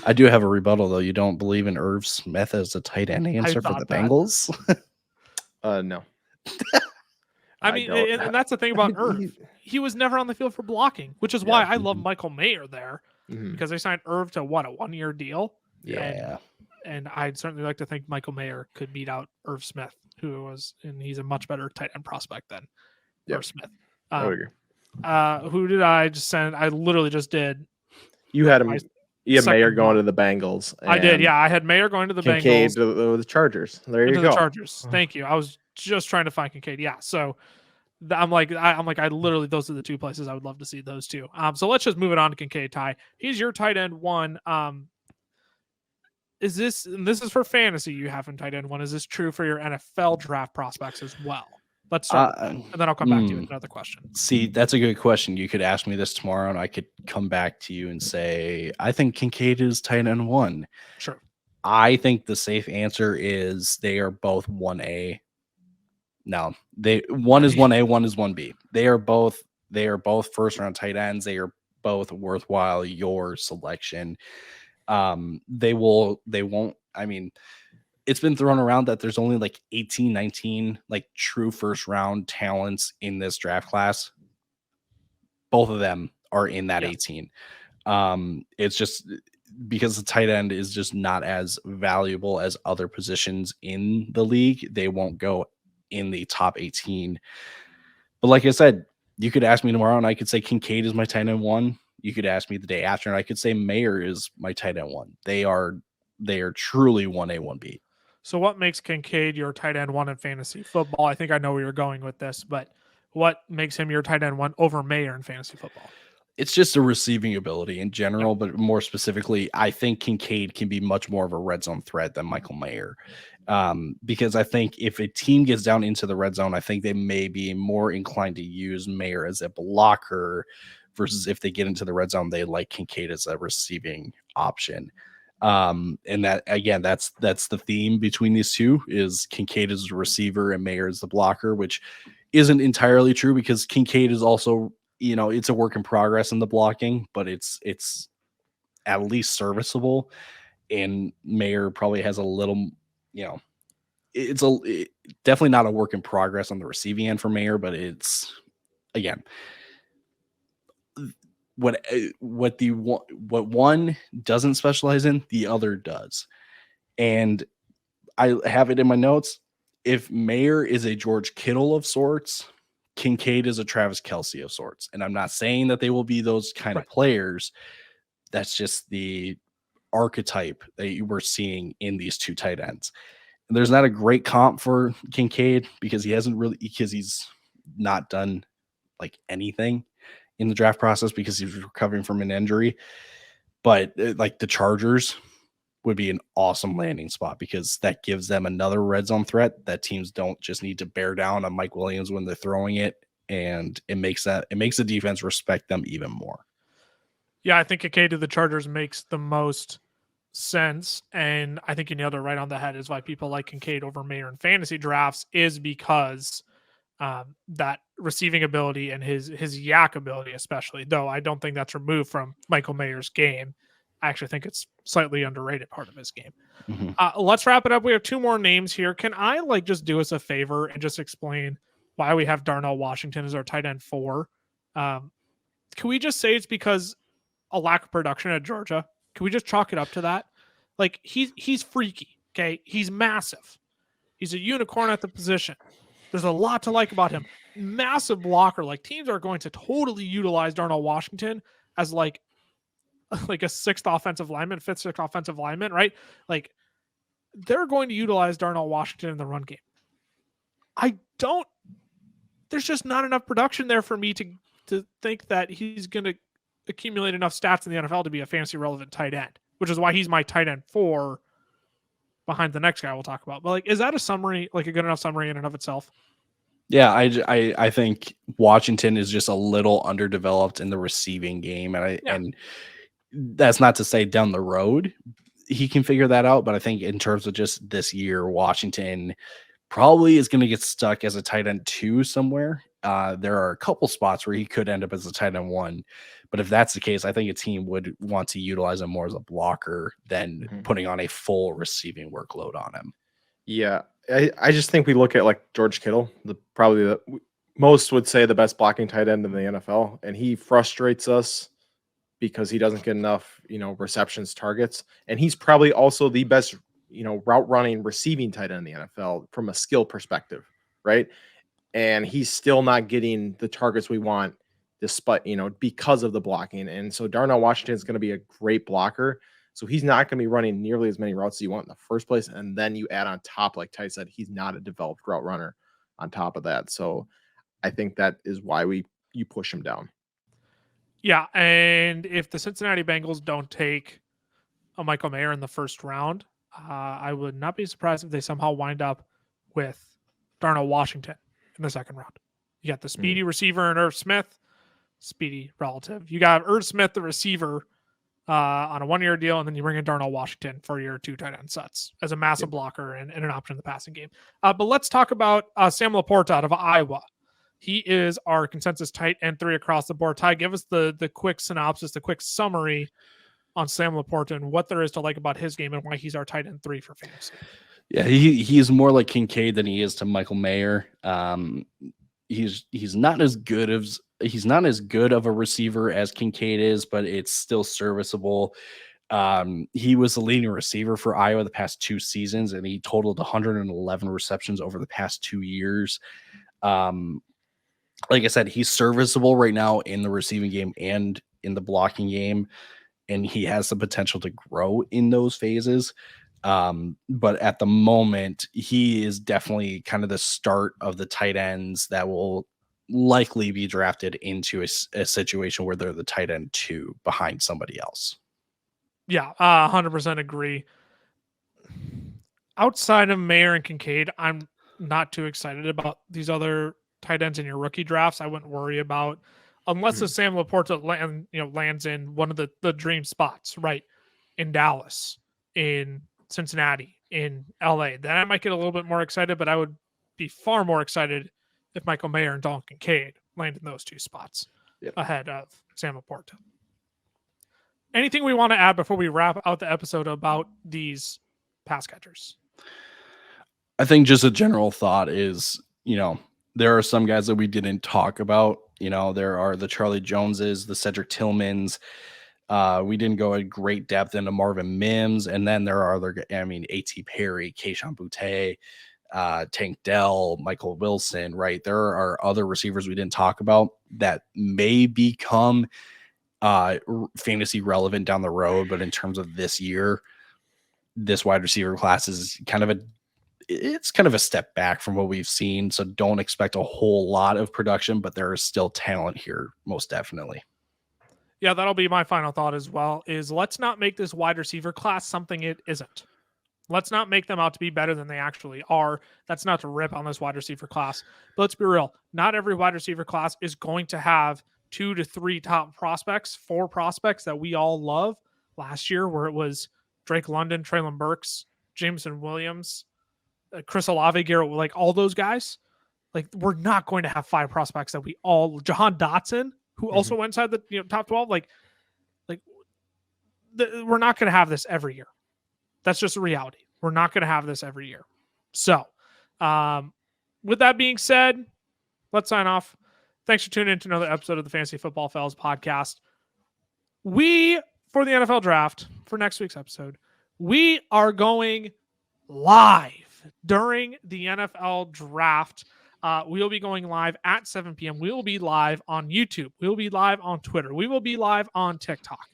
I do have a rebuttal, though. You don't believe in Irv Smith as a tight end answer for the Bengals? No. I mean, and that's the thing about Irv. He was never on the field for blocking, which is why I love Michael Mayer there, because they signed Irv to a 1-year deal. Yeah. And I'd certainly like to think Michael Mayer could beat out Irv Smith, and he's a much better tight end prospect than Irv Smith. I would agree. Who did I just send? I literally just did. You had him. You had Mayer going to the Bengals. I did. Yeah, I had Mayer going to the Kincaid Bengals. To the Chargers. There you go. The Chargers. Thank you. I was just trying to find Kincaid. Yeah. So I'm like, I literally, those are the 2 places I would love to see those 2. So let's just move it on to Kincaid. Ty, he's your tight end 1. Is this, and this is for fantasy, you have in tight end 1. Is this true for your NFL draft prospects as well? Let's start with that, and then I'll come back to you with another question. See, that's a good question. You could ask me this tomorrow, and I could come back to you and say, I think Kincaid is tight end 1. Sure. I think the safe answer is they are both 1A. No, one is 1A, one is 1B. They are both first round tight ends. They are both worthwhile your selection. They won't. I mean, it's been thrown around that there's only like 18, 19 like true first round talents in this draft class. Both of them are in that 18. It's just because the tight end is just not as valuable as other positions in the league. They won't go in the top 18. But like I said, you could ask me tomorrow and I could say Kincaid is my tight end 1. You could ask me the day after and I could say Mayer is my tight end 1. They are truly 1A, 1B. So what makes Kincaid your tight end 1 in fantasy football? I think I know where you're going with this, but what makes him your tight end 1 over Mayer in fantasy football? It's just a receiving ability in general, but more specifically, I think Kincaid can be much more of a red zone threat than Michael Mayer. Because I think if a team gets down into the red zone, I think they may be more inclined to use Mayer as a blocker versus if they get into the red zone, they like Kincaid as a receiving option. And that, again, that's the theme between these two is Kincaid is a receiver and Mayer is the blocker, which isn't entirely true because Kincaid is also, it's a work in progress in the blocking, but it's at least serviceable. And Mayer probably has a little, it's definitely not a work in progress on the receiving end for Mayer, but it's, again, what one doesn't specialize in, the other does. And I have it in my notes. If Mayer is a George Kittle of sorts, Kincaid is a Travis Kelce of sorts. And I'm not saying that they will be those kind of players. That's just the archetype that you were seeing in these two tight ends. And there's not a great comp for Kincaid because he's not done like anything in the draft process because he's recovering from an injury. But like the Chargers would be an awesome landing spot because that gives them another red zone threat that teams don't just need to bear down on Mike Williams when they're throwing it. And it makes the defense respect them even more. Yeah, I think Kincaid to the Chargers makes the most sense. And I think you nailed it right on the head is why people like Kincaid over Mayer in fantasy drafts is because that receiving ability and his yak ability, especially, though I don't think that's removed from Michael Mayer's game. I actually think it's slightly underrated part of his game. Mm-hmm. Let's wrap it up. We have two more names here. Can I just do us a favor and just explain why we have Darnell Washington as our tight end 4? Can we just say it's because a lack of production at Georgia? Can we just chalk it up to that? Like he's freaky. Okay. He's massive. He's a unicorn at the position. There's a lot to like about him. Massive blocker. Like teams are going to totally utilize Darnell Washington as like a fifth, sixth offensive lineman, right? Like they're going to utilize Darnell Washington in the run game. There's just not enough production there for me to think that he's going to accumulate enough stats in the NFL to be a fantasy relevant tight end, which is why he's my tight end 4 behind the next guy we'll talk about. But like, is that a summary, like a good enough summary in and of itself? Yeah, I think Washington is just a little underdeveloped in the receiving game. And that's not to say down the road he can figure that out. But I think in terms of just this year, Washington probably is going to get stuck as a tight end 2 somewhere. There are a couple spots where he could end up as a tight end 1. But if that's the case, I think a team would want to utilize him more as a blocker than putting on a full receiving workload on him. Yeah. I just think we look at like George Kittle, most would say the best blocking tight end in the NFL. And he frustrates us because he doesn't get enough, receptions, targets. And he's probably also the best, route running receiving tight end in the NFL from a skill perspective. Right. And he's still not getting the targets we want despite, because of the blocking. And so Darnell Washington is going to be a great blocker. So he's not going to be running nearly as many routes as you want in the first place. And then you add on top, like Ty said, he's not a developed route runner on top of that. So I think that is why you push him down. Yeah. And if the Cincinnati Bengals don't take a Michael Mayer in the first round, I would not be surprised if they somehow wind up with Darnell Washington in the second round. You got the speedy receiver and Irv Smith, speedy relative. You got Irv Smith, the receiver, on a 1-year deal, and then you bring in Darnell Washington for your 2 tight end sets as a massive blocker and an option in the passing game. But let's talk about Sam Laporta out of Iowa. He is our consensus tight end 3 across the board. Ty, give us the quick synopsis, the quick summary on Sam Laporta and what there is to like about his game and why he's our tight end 3 for fantasy. Yeah, he is more like Kincaid than he is to Michael Mayer. He's not as good of a receiver as Kincaid is, but it's still serviceable. He was the leading receiver for Iowa the past 2 seasons, and he totaled 111 receptions over the past 2 years. Like I said, he's serviceable right now in the receiving game and in the blocking game, and he has the potential to grow in those phases. But at the moment, he is definitely kind of the start of the tight ends that will likely be drafted into a situation where they're the tight end 2 behind somebody else. Yeah, 100% agree. Outside of Mayer and Kincaid, I'm not too excited about these other tight ends in your rookie drafts. I wouldn't worry about unless the Sam Laporta lands in one of the dream spots, right? In Dallas, in Cincinnati, in LA. Then I might get a little bit more excited, but I would be far more excited if Michael Mayer and Dalton Kincaid landed in those 2 spots ahead of Sam Laporta. Anything we want to add before we wrap out the episode about these pass catchers? I think just a general thought is, there are some guys that we didn't talk about You know, there are the Charlie Joneses, the Cedric Tillmans. We didn't go at great depth into Marvin Mims. And then there are other, I mean, A.T. Perry, Keishon Boutte, Tank Dell, Michael Wilson, right? There are other receivers we didn't talk about that may become fantasy relevant down the road. But in terms of this year, this wide receiver class is kind of a step back from what we've seen. So don't expect a whole lot of production, but there is still talent here, most definitely. Yeah, that'll be my final thought as well, is let's not make this wide receiver class something it isn't. Let's not make them out to be better than they actually are. That's not to rip on this wide receiver class. But let's be real. Not every wide receiver class is going to have 2 to 3 top prospects, 4 prospects that we all love last year, where it was Drake London, Treylon Burks, Jameson Williams, Chris Olave, Garrett, like all those guys. Like, we're not going to have 5 prospects that we all, Jahan Dotson, who also went inside the top 12. We're not going to have this every year. That's just a reality. We're not going to have this every year. So, with that being said, let's sign off. Thanks for tuning in to another episode of the Fantasy Football Fellas podcast. For the NFL draft, for next week's episode, we are going live during the NFL draft. We will be going live at 7 p.m. We will be live on YouTube. We will be live on Twitter. We will be live on TikTok.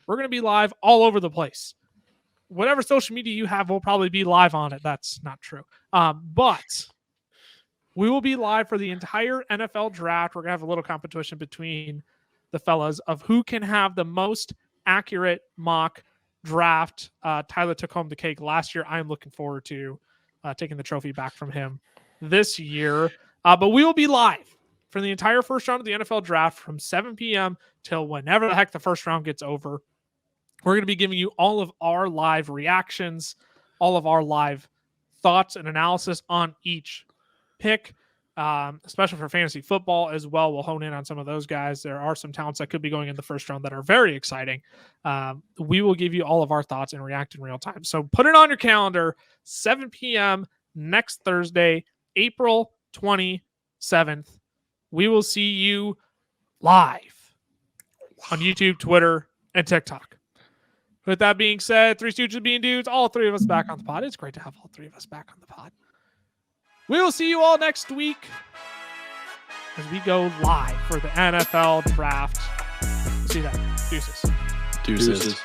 We're going to be live all over the place. Whatever social media you have, we'll probably be live on it. That's not true. But we will be live for the entire NFL draft. We're going to have a little competition between the fellas of who can have the most accurate mock draft. Tyler took home the cake last year. I am looking forward to taking the trophy back from him this year. But we will be live for the entire first round of the NFL draft from 7 p.m. till whenever the heck the first round gets over. We're going to be giving you all of our live reactions, all of our live thoughts and analysis on each pick, especially for fantasy football as well. We'll hone in on some of those guys. There are some talents that could be going in the first round that are very exciting. We will give you all of our thoughts and react in real time. So put it on your calendar, 7 p.m. next Thursday, April 27th. We will see you live on YouTube, Twitter, and TikTok. With that being said, 3 Stooges being dudes, all 3 of us back on the pod. It's great to have all 3 of us back on the pod. We will see you all next week as we go live for the NFL draft. See you then. Deuces. Deuces.